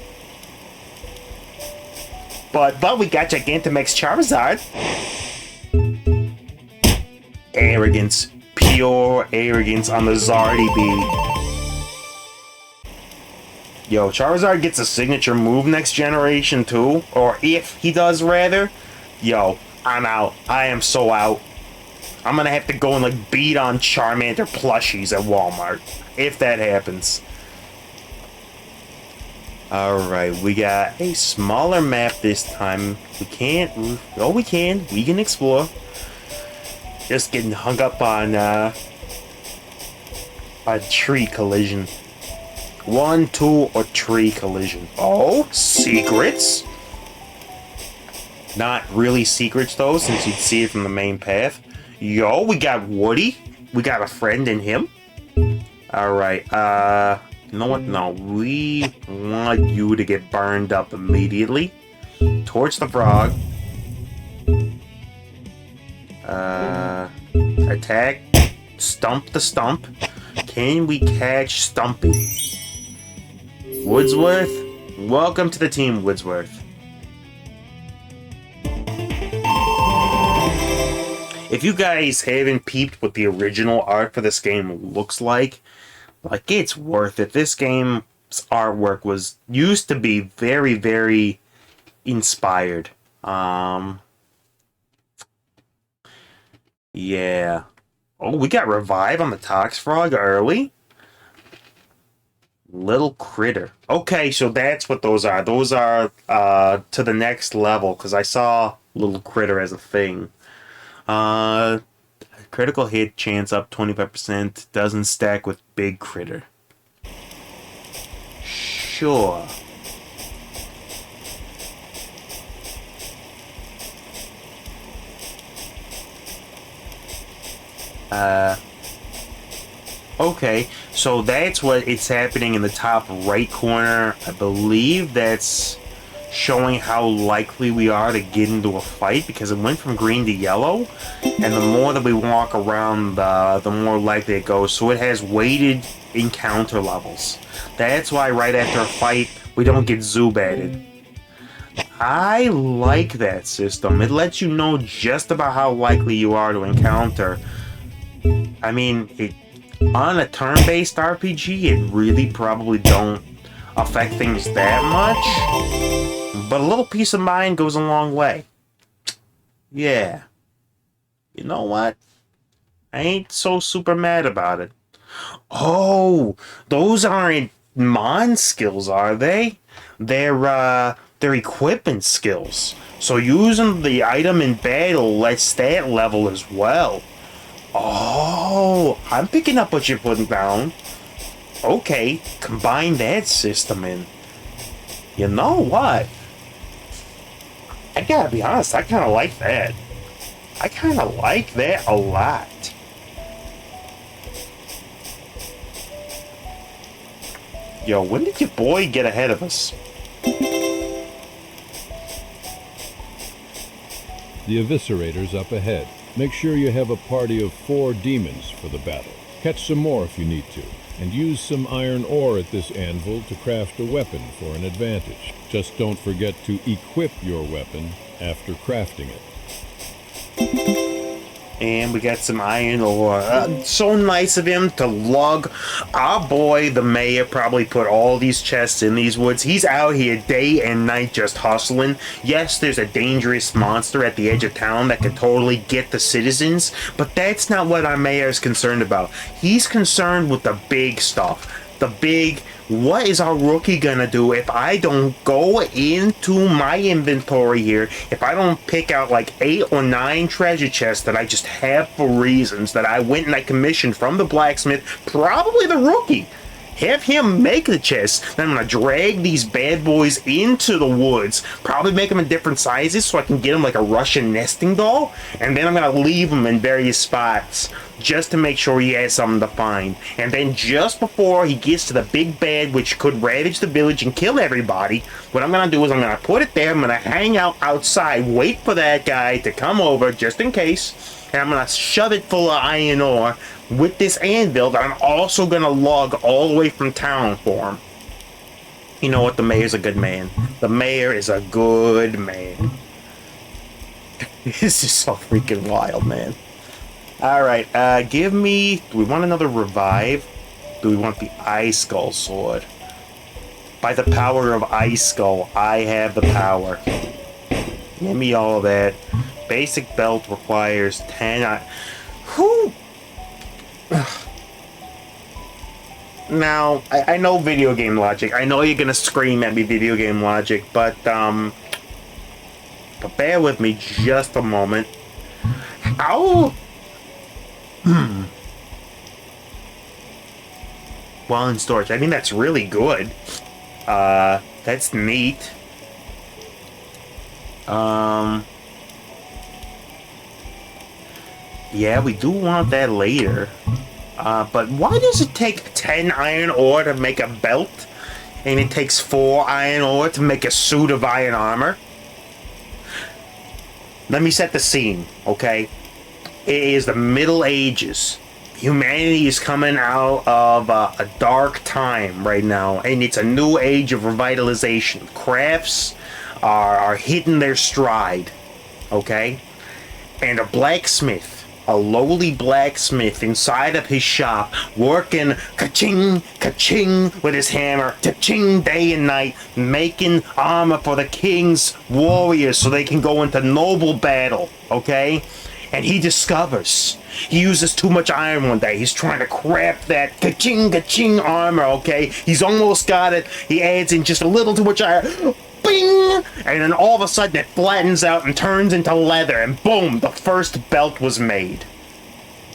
S1: But we got Gigantamax Charizard. Arrogance. Pure arrogance on the Zardy Bee. Yo, Charizard gets a signature move next generation too, or if he does rather. Yo, I'm out. I am so out. I'm gonna have to go and like beat on Charmander plushies at Walmart if that happens. Alright, we got a smaller map this time. We can't. Oh, we can. We can explore. Just getting hung up on a tree collision. 1, 2, or tree collision. Oh, secrets. Not really secrets though, since you'd see it from the main path. Yo, we got Woody. We got a friend in him. Alright, you know what? No, we want you to get burned up immediately. Torch the frog. Attack. Stump the stump. Can we catch Stumpy? Woodsworth? Welcome to the team, Woodsworth. If you guys haven't peeped what the original art for this game looks like it's worth it. This game's artwork used to be very, very inspired. Yeah. Oh, we got Revive on the Tox Frog early. Little critter. Okay, so that's what those are. Those are to the next level, because I saw little critter as a thing. Critical hit chance up 25%. Doesn't stack with big critter. Sure. Okay, so that's what it's happening in the top right corner. I believe that's showing how likely we are to get into a fight, because it went from green to yellow, and the more that we walk around, the more likely it goes. So it has weighted encounter levels. That's why right after a fight, we don't get Zubated. I like that system. It lets you know just about how likely you are to encounter. I mean, on a turn-based RPG, it really probably don't affect things that much, but a little peace of mind goes a long way. Yeah. You know what? I ain't so super mad about it. Oh, those aren't Mon skills, are they? They're equipment skills. So using the item in battle lets that level as well. Oh, I'm picking up what you're putting down. Okay, combine that system in. You know what? I gotta be honest, I kinda like that. I kinda like that a lot. Yo, when did your boy get ahead of us?
S5: The Eviscerator's up ahead. Make sure you have a party of 4 demons for the battle. Catch some more if you need to, and use some iron ore at this anvil to craft a weapon for an advantage. Just don't forget to equip your weapon after crafting it.
S1: And we got some iron ore. So nice of him to lug. Our boy, the mayor, probably put all these chests in these woods. He's out here day and night just hustling. Yes, there's a dangerous monster at the edge of town that could totally get the citizens, but that's not what our mayor is concerned about. He's concerned with the big stuff. The big, what is our rookie gonna do if I don't go into my inventory here, if I don't pick out like 8 or 9 treasure chests that I just have for reasons that I went and I commissioned from the blacksmith, probably the rookie. Have him make the chest, then I'm gonna drag these bad boys into the woods, probably make them in different sizes so I can get them like a Russian nesting doll, and then I'm gonna leave them in various spots just to make sure he has something to find. And then just before he gets to the big bad, which could ravage the village and kill everybody, what I'm gonna do is I'm gonna put it there, I'm gonna hang out outside, wait for that guy to come over just in case, and I'm gonna shove it full of iron ore with this anvil that I'm also gonna lug all the way from town for him. You know what? The mayor's a good man. The mayor is a good man. This is so freaking wild, man. Alright, give me... Do we want another revive? Do we want the Ice Skull sword? By the power of Ice Skull, I have the power. Give me all that. Basic belt requires 10... Who... Now, I know video game logic. I know you're gonna scream at me, video game logic, but bear with me just a moment. How? While in storage. I mean, that's really good. That's neat. Yeah, we do want that later. But why does it take 10 iron ore to make a belt? And it takes 4 iron ore to make a suit of iron armor? Let me set the scene, okay? It is the Middle Ages. Humanity is coming out of a dark time right now, and it's a new age of revitalization. Crafts are hitting their stride, okay? And a blacksmith, a lowly blacksmith inside of his shop, working ka-ching, ka-ching with his hammer, ka-ching day and night, making armor for the king's warriors so they can go into noble battle, okay? And he discovers he uses too much iron one day. He's trying to craft that ka-ching, ka-ching armor, okay? He's almost got it. He adds in just a little too much iron. Bing! And then all of a sudden it flattens out and turns into leather, and boom, the first belt was made.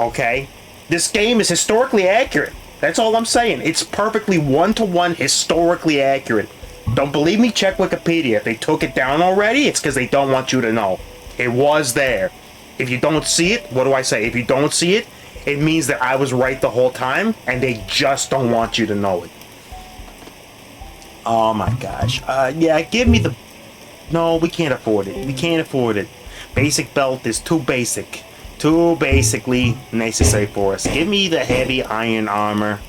S1: Okay? This game is historically accurate. That's all I'm saying. It's perfectly one-to-one historically accurate. Don't believe me? Check Wikipedia. If they took it down already, it's because they don't want you to know. It was there. If you don't see it, what do I say? If you don't see it, it means that I was right the whole time, and they just don't want you to know it. Oh my gosh. Yeah, give me the... No, we can't afford it. We can't afford it. Basic belt is too basic. Too basically necessary for us. Give me the heavy iron armor.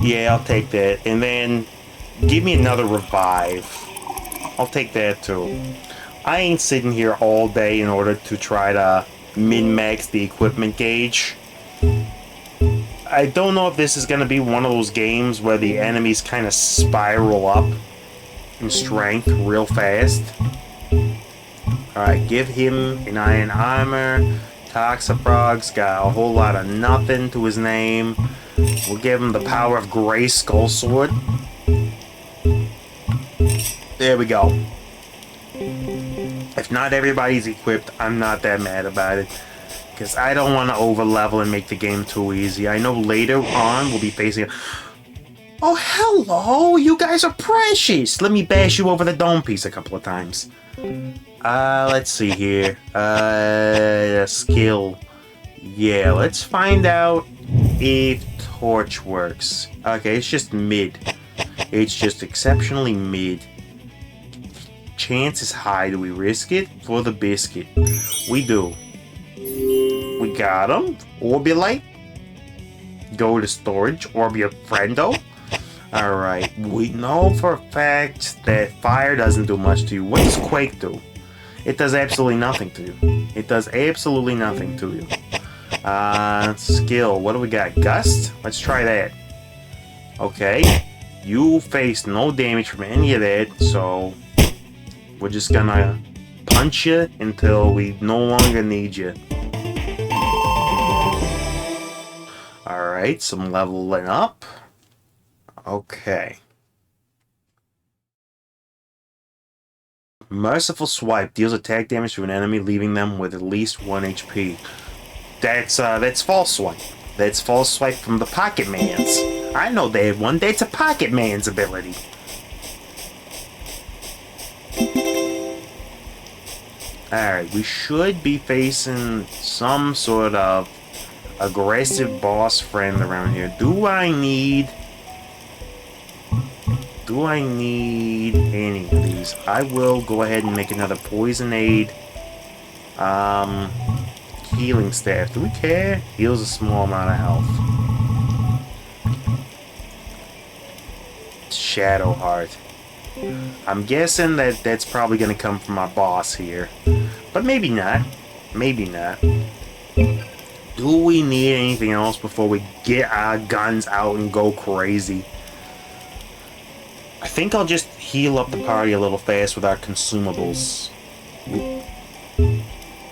S1: Yeah, I'll take that. And then give me another revive. I'll take that too. I ain't sitting here all day in order to try to min-max the equipment gauge. I don't know if this is going to be one of those games where the enemies kind of spiral up in strength real fast. Alright, give him an iron armor. Toxifrog's got a whole lot of nothing to his name. We'll give him the power of Gray Skull Sword. There we go. If not everybody's equipped, I'm not that mad about it. Because I don't want to over-level and make the game too easy. I know later on we'll be facing... Oh, hello! You guys are precious! Let me bash you over the dome piece a couple of times. Let's see here. Skill. Yeah, let's find out if Torch works. Okay, it's just mid. It's just exceptionally mid. Chance is high. Do we risk it for the biscuit? We do. We got him. Orbulite. Go to storage. Orbia Friendo. Alright. We know for a fact that fire doesn't do much to you. What does Quake do? It does absolutely nothing to you. It does absolutely nothing to you. Skill. What do we got? Gust? Let's try that. Okay. You face no damage from any of that, so we're just gonna punch you until we no longer need you. Alright, some leveling up. Okay. Merciful Swipe deals attack damage to an enemy, leaving them with at least 1 HP. That's False Swipe. That's False Swipe from the Pocket Mans. I know they have one. That's a Pocket Man's ability. Alright, we should be facing some sort of aggressive boss friend around here. Do I need any of these? I will go ahead and make another Poisonade. Healing Staff. Do we care? Heals a small amount of health. Shadow Heart. I'm guessing that that's probably going to come from our boss here. But maybe not. Maybe not. Do we need anything else before we get our guns out and go crazy? I think I'll just heal up the party a little fast with our consumables.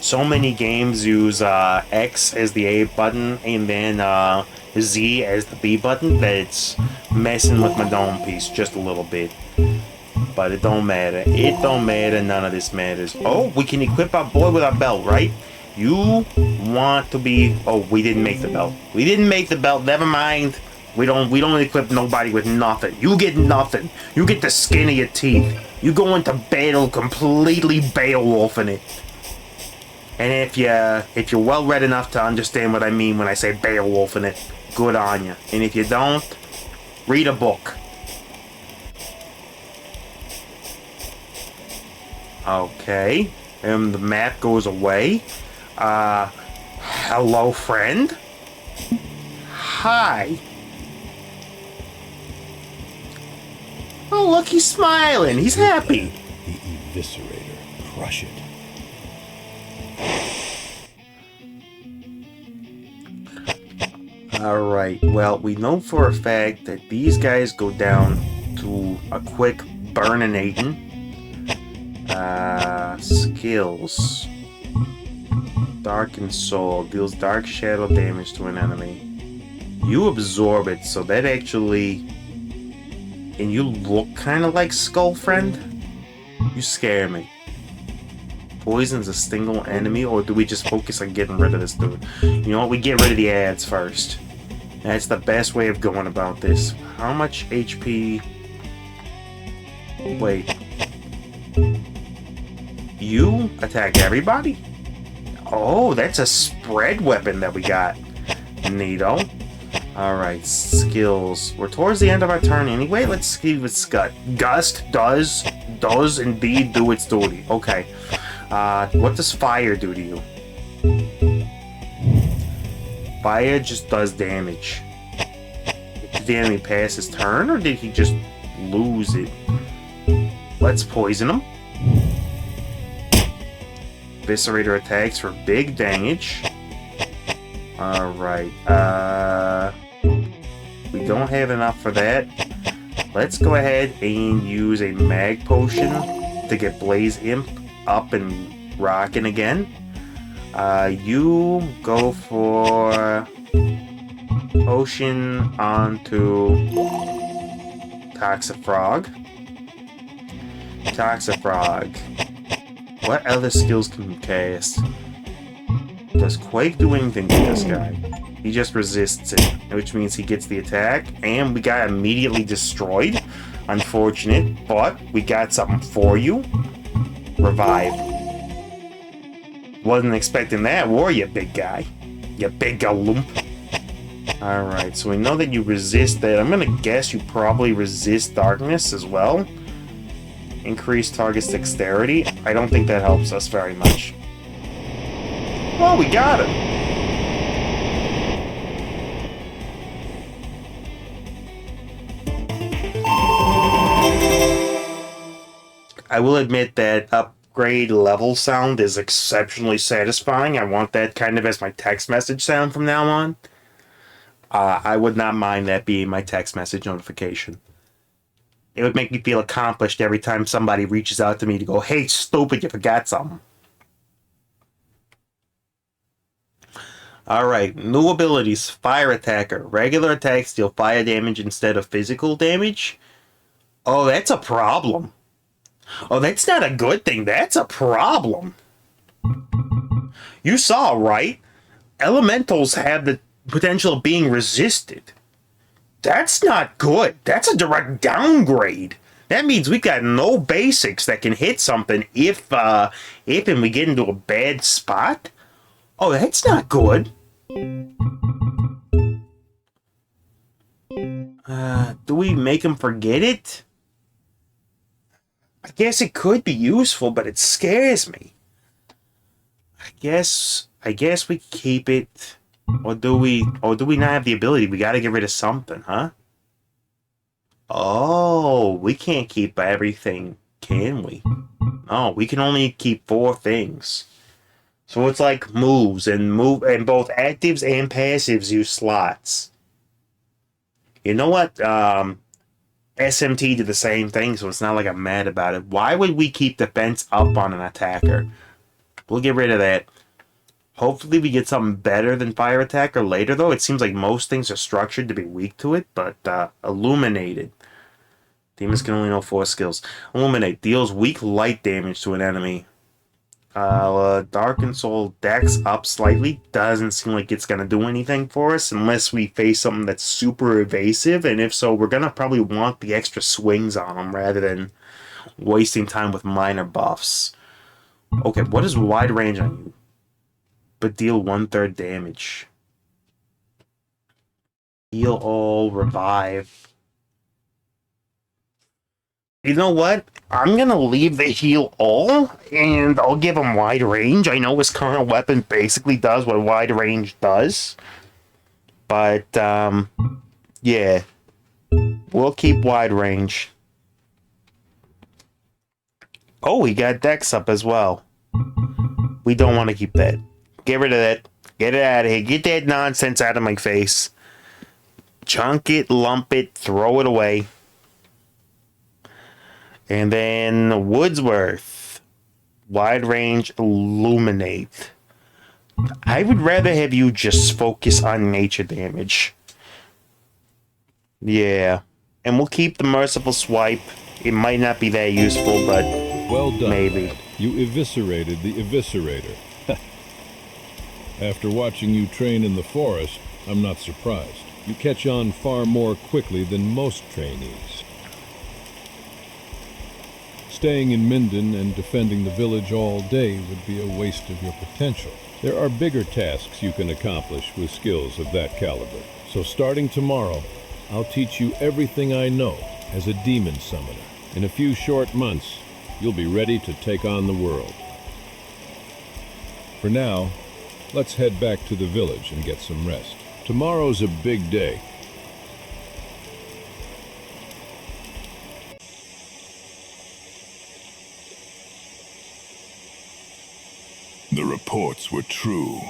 S1: So many games use X as the A button and then Z as the B button that it's messing with my dome piece just a little bit. But it don't matter. It don't matter. None of this matters. Oh, we can equip our boy with our belt, right? You want to be... Oh, we didn't make the belt. We didn't make the belt. Never mind. We don't equip nobody with nothing. You get nothing. You get the skin of your teeth. You go into battle completely Beowulfing it. And if you're well read enough to understand what I mean when I say Beowulfing it, good on you. And if you don't, read a book. Okay. And the map goes away. Hello, friend? Hi. Oh, look, he's smiling. He's happy.
S6: The Eviscerator. Crush it.
S1: Alright, well, we know for a fact that these guys go down to a quick burninating. Skills. Darken Soul deals dark shadow damage to an enemy. You absorb it, so that actually... And you look kind of like Skull Friend? You scare me. Poison's a single enemy, or do we just focus on getting rid of this dude? You know what? We get rid of the ads first. That's the best way of going about this. How much HP... Wait. You attack everybody? Oh, that's a spread weapon that we got. Neato. Alright, skills. We're towards the end of our turn anyway. Let's see what's Gust. Gust does indeed do its duty. Okay. What does fire do to you? Fire just does damage. Did the enemy pass his turn, or did he just lose it? Let's poison him. Eviscerator attacks for big damage. Alright, we don't have enough for that. Let's go ahead and use a mag potion to get Blaze Imp up and rocking again. You go for potion onto Toxifrog. Toxifrog. What other skills can you cast? Does Quake do anything to this guy? He just resists it, which means he gets the attack, and we got immediately destroyed. Unfortunate, but we got something for you. Revive. Wasn't expecting that, were you, big guy? You big galump. Alright, so we know that you resist that. I'm gonna guess you probably resist darkness as well. Increase target's dexterity. I don't think that helps us very much. Oh, we got him! I will admit that upgrade level sound is exceptionally satisfying. I want that kind of as my text message sound from now on. I would not mind that being my text message notification. It would make me feel accomplished every time somebody reaches out to me to go, "Hey, stupid, you forgot something." Alright, new abilities. Fire Attacker. Regular attacks deal fire damage instead of physical damage. Oh, that's a problem. Oh, that's not a good thing. That's a problem. You saw, right? Elementals have the potential of being resisted. That's not good. That's a direct downgrade. That means we got no basics that can hit something if and we get into a bad spot. Oh, that's not good. Do we make him forget it? I guess it could be useful, but it scares me. I guess we keep it. Or do we not have the ability? We gotta get rid of something, huh? Oh, we can't keep everything, can we? No, we can only keep 4 things. So it's like moves, and both actives and passives use slots. You know what? SMT did the same thing, so it's not like I'm mad about it. Why would we keep defense up on an attacker? We'll get rid of that. Hopefully we get something better than Fire Attacker later, though. It seems like most things are structured to be weak to it, but Illuminated. Demons can only know 4 skills. Illuminate. Deals weak light damage to an enemy. Darken Soul Dex up slightly. Doesn't seem like it's going to do anything for us unless we face something that's super evasive, and if so, we're going to probably want the extra swings on them rather than wasting time with minor buffs. Okay, what is wide range on you? But deal 1/3 damage. Heal all, revive. You know what? I'm gonna leave the heal all, and I'll give him wide range. I know his current weapon basically does what wide range does. But, yeah. We'll keep wide range. Oh, he got Dex up as well. We don't want to keep that. Get rid of that. Get it out of here. Get that nonsense out of my face. Chunk it, lump it, throw it away. And then Woodsworth. Wide range, illuminate. I would rather have you just focus on nature damage. Yeah. And we'll keep the merciful swipe. It might not be that useful, but
S5: well done,
S1: maybe.
S5: Lad. You eviscerated the eviscerator. After watching you train in the forest, I'm not surprised. You catch on far more quickly than most trainees. Staying in Minden and defending the village all day would be a waste of your potential. There are bigger tasks you can accomplish with skills of that caliber. So starting tomorrow, I'll teach you everything I know as a demon summoner. In a few short months, you'll be ready to take on the world. For now, let's head back to the village and get some rest. Tomorrow's a big day.
S16: The reports were true.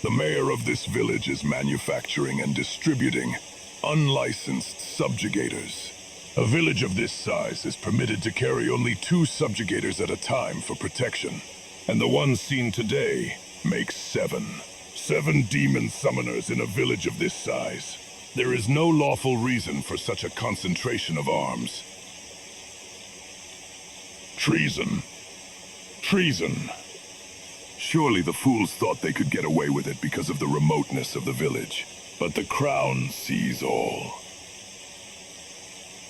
S16: The mayor of this village is manufacturing and distributing unlicensed subjugators. A village of this size is permitted to carry only 2 subjugators at a time for protection. And the ones seen today makes 7. 7 demon summoners in a village of this size. There is no lawful reason for such a concentration of arms. Treason. Treason. Surely the fools thought they could get away with it because of the remoteness of the village. But the crown sees all.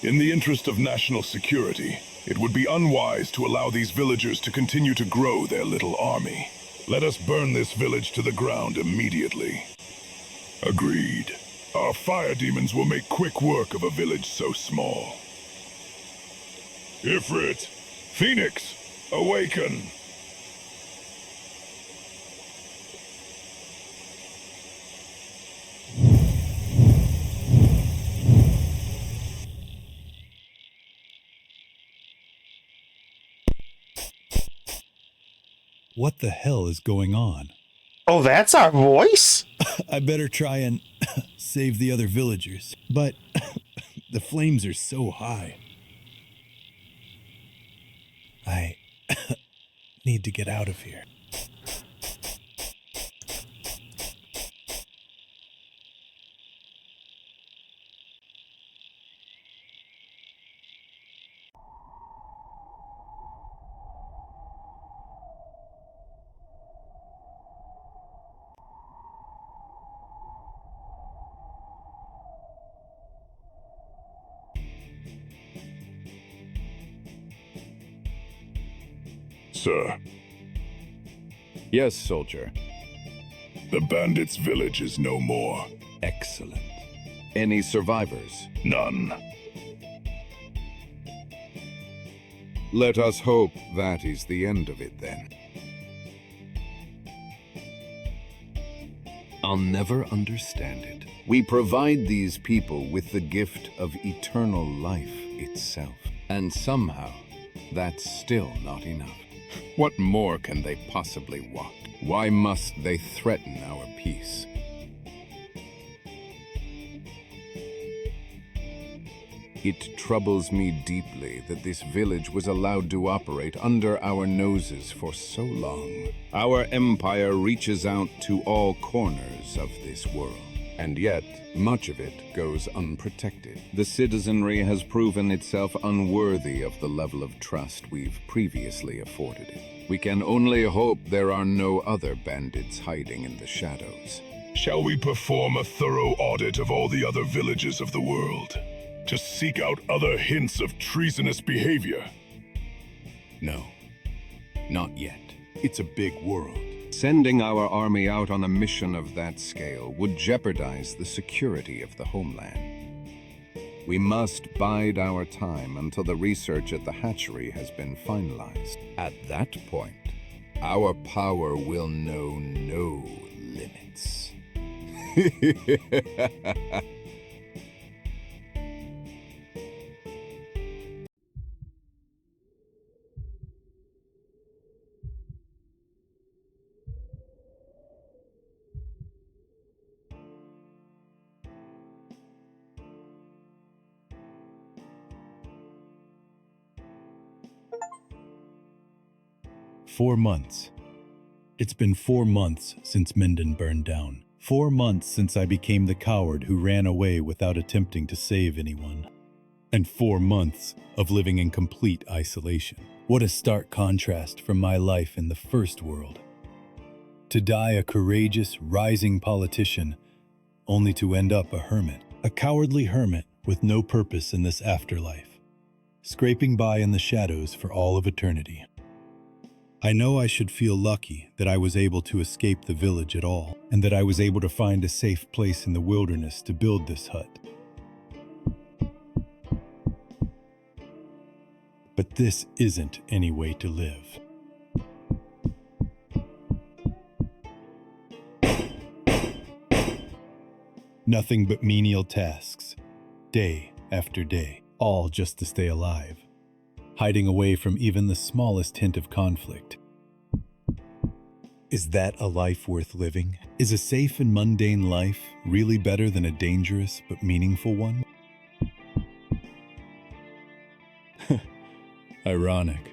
S16: In the interest of national security, it would be unwise to allow these villagers to continue to grow their little army. Let us burn this village to the ground immediately. Agreed. Our fire demons will make quick work of a village so small. Ifrit, Phoenix, awaken!
S6: What the hell is going on?
S1: Oh, that's our voice?
S6: I better try and save the other villagers. But the flames are so high. I need to get out of here.
S16: Sir.
S5: Yes, soldier.
S16: The bandits' village is no more.
S5: Excellent. Any survivors?
S16: None.
S17: Let us hope that is the end of it then. I'll never understand it. We provide these people with the gift of eternal life itself. And somehow, that's still not enough. What more can they possibly want? Why must they threaten our peace? It troubles me deeply that this village was allowed to operate under our noses for so long. Our empire reaches out to all corners of this world, and yet much of it goes unprotected. The citizenry has proven itself unworthy of the level of trust we've previously afforded it. We can only hope there are no other bandits hiding in the shadows.
S16: Shall we perform a thorough audit of all the other villages of the world? To seek out other hints of treasonous behavior?
S17: No, not yet. It's a big world. Sending our army out on a mission of that scale would jeopardize the security of the homeland. We must bide our time until the research at the hatchery has been finalized. At that point, our power will know no limits.
S6: 4 months. It's been 4 months since Minden burned down. 4 months since I became the coward who ran away without attempting to save anyone. And 4 months of living in complete isolation. What a stark contrast from my life in the first world. To die a courageous, rising politician, only to end up a hermit. A cowardly hermit with no purpose in this afterlife, scraping by in the shadows for all of eternity. I know I should feel lucky that I was able to escape the village at all, and that I was able to find a safe place in the wilderness to build this hut. But this isn't any way to live. Nothing but menial tasks, day after day, all just to stay alive, hiding away from even the smallest hint of conflict. Is that a life worth living? Is a safe and mundane life really better than a dangerous but meaningful one? Ironic.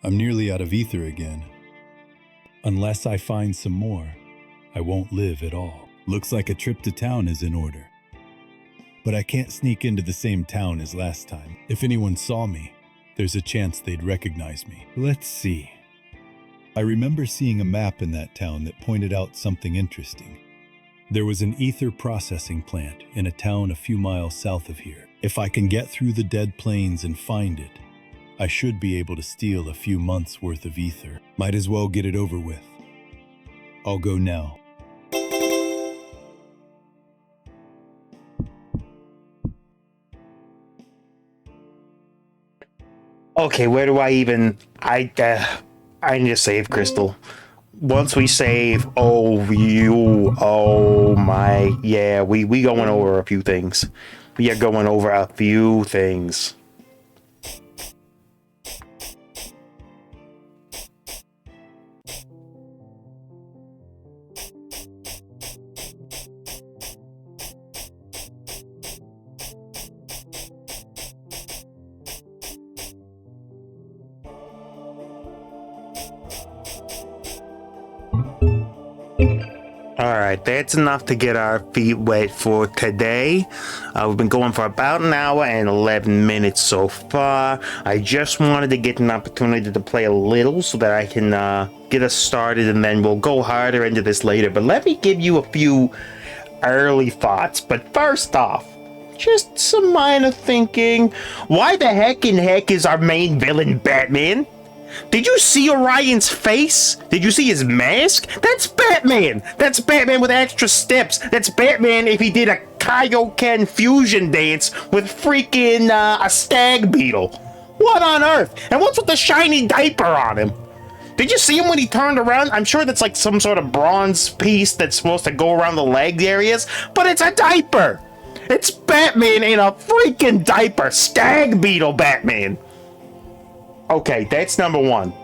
S6: I'm nearly out of ether again. Unless I find some more, I won't live at all. Looks like a trip to town is in order. But I can't sneak into the same town as last time. If anyone saw me, there's a chance they'd recognize me. Let's see. I remember seeing a map in that town that pointed out something interesting. There was an ether processing plant in a town a few miles south of here. If I can get through the dead plains and find it, I should be able to steal a few months' worth of ether. Might as well get it over with. I'll go now.
S1: Okay, where do I even... I need to save Crystal. Once we save, oh my, yeah, we going over a few things. We are going over a few things. Alright, that's enough to get our feet wet for today. We've been going for about an hour and 11 minutes so far. I just wanted to get an opportunity to play a little so that I can get us started, and then we'll go harder into this later. But let me give you a few early thoughts. But first off, just some minor thinking. Why the heck is our main villain Batman? Did you see Orion's face? Did you see his mask? That's Batman! That's Batman with extra steps. That's Batman if he did a Kaioken fusion dance with freaking a stag beetle. What on earth? And what's with the shiny diaper on him? Did you see him when he turned around? I'm sure that's like some sort of bronze piece that's supposed to go around the leg areas, but it's a diaper! It's Batman in a freaking diaper! Stag beetle Batman! Okay, that's number one.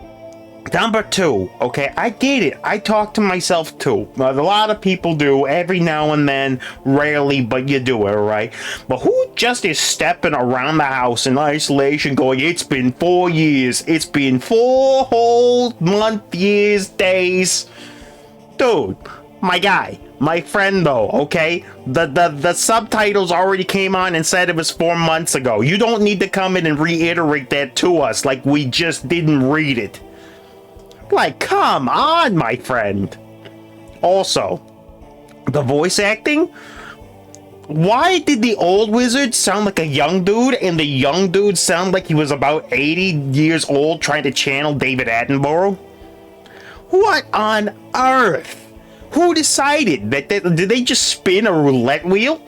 S1: Number two, okay, I get it. I talk to myself too. A lot of people do every now and then, rarely, but you do it, alright? But who just is stepping around the house in isolation going, it's been 4 years. It's been 4 whole month, years, days. Dude, my guy. My friend though, okay? The subtitles already came on and said it was 4 months ago. You don't need to come in and reiterate that to us like we just didn't read it. Like, come on, my friend. Also, the voice acting? Why did the old wizard sound like a young dude and the young dude sound like he was about 80 years old trying to channel David Attenborough? What on earth? Who decided that? Did they just spin a roulette wheel?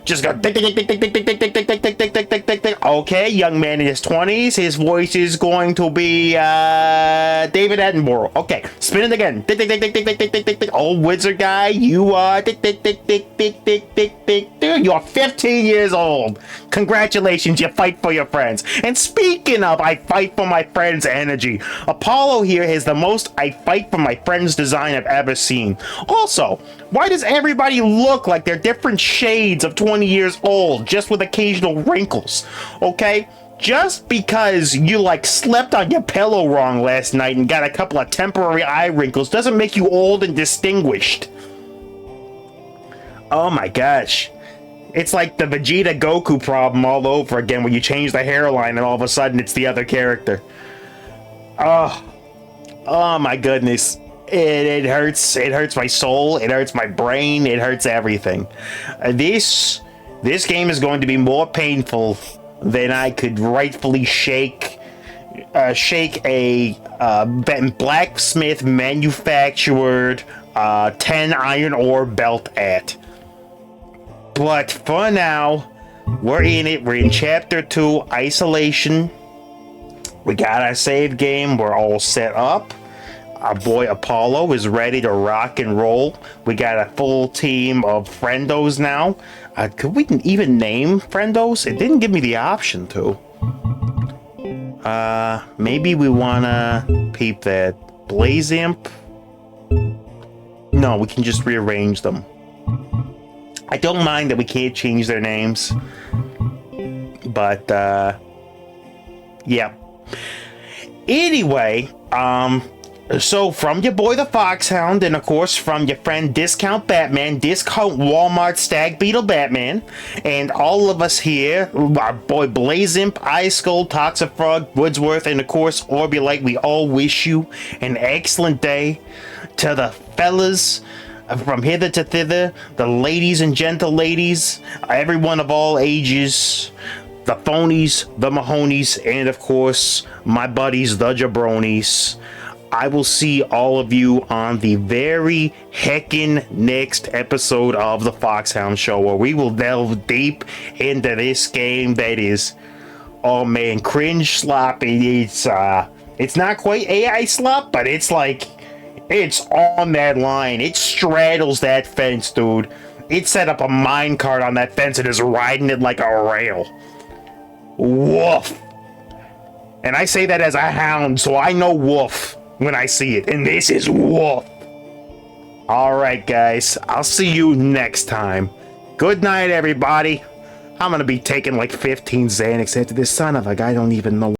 S1: Just go tick tick tick tick tick tick tick tick tick tick tick tick tick tick tick tick. Okay, young man in his 20s. His voice is going to be David Attenborough. Okay, spin it again. Tick tick tick tick tick tick tick tick tick tick. Old wizard guy, you are tick tick tick tick tick tick tick tick. Dude, you're 15 years old. Congratulations, you fight for your friends. And speaking of I fight for my friends energy, Apollo here has the most I fight for my friends design I've ever seen. Also, why does everybody look like they're different shades of 20 years old, just with occasional wrinkles? Okay? Just because you like slept on your pillow wrong last night and got a couple of temporary eye wrinkles doesn't make you old and distinguished. Oh my gosh. It's like the Vegeta Goku problem all over again, where you change the hairline and all of a sudden it's the other character. Oh my goodness. It hurts. It hurts my soul. It hurts my brain. It hurts everything. This game is going to be more painful than I could rightfully shake a blacksmith manufactured 10 iron ore belt at. But for now, we're in it. We're in chapter 2, isolation. We got our save game. We're all set up. Our boy Apollo is ready to rock and roll. We got a full team of friendos now. Could we even name friendos? It didn't give me the option to. Maybe we wanna peep that. Blaze Imp? No, we can just rearrange them. I don't mind that we can't change their names. But, yeah. Anyway, So, from your boy the Foxhound, and of course from your friend Discount Batman, Discount Walmart Stag Beetle Batman, and all of us here, our boy Blazimp, Ice Skull, Toxifrog, Woodsworth, and of course Orbulite, we all wish you an excellent day. To the fellas from hither to thither, the ladies and gentle ladies, everyone of all ages, the phonies, the Mahonies, and of course my buddies, the jabronis. I will see all of you on the very heckin' next episode of the Foxhound Show, where we will delve deep into this game that is, oh man, cringe sloppy. It's not quite AI slop, but it's like, it's on that line. It straddles that fence, dude. It set up a minecart on that fence and is riding it like a rail. Woof. And I say that as a hound, so I know woof when I see it, and this is woof. Alright guys, I'll see you next time. Good night everybody. I'm gonna be taking like 15 Xanax after this son of a guy, I don't even know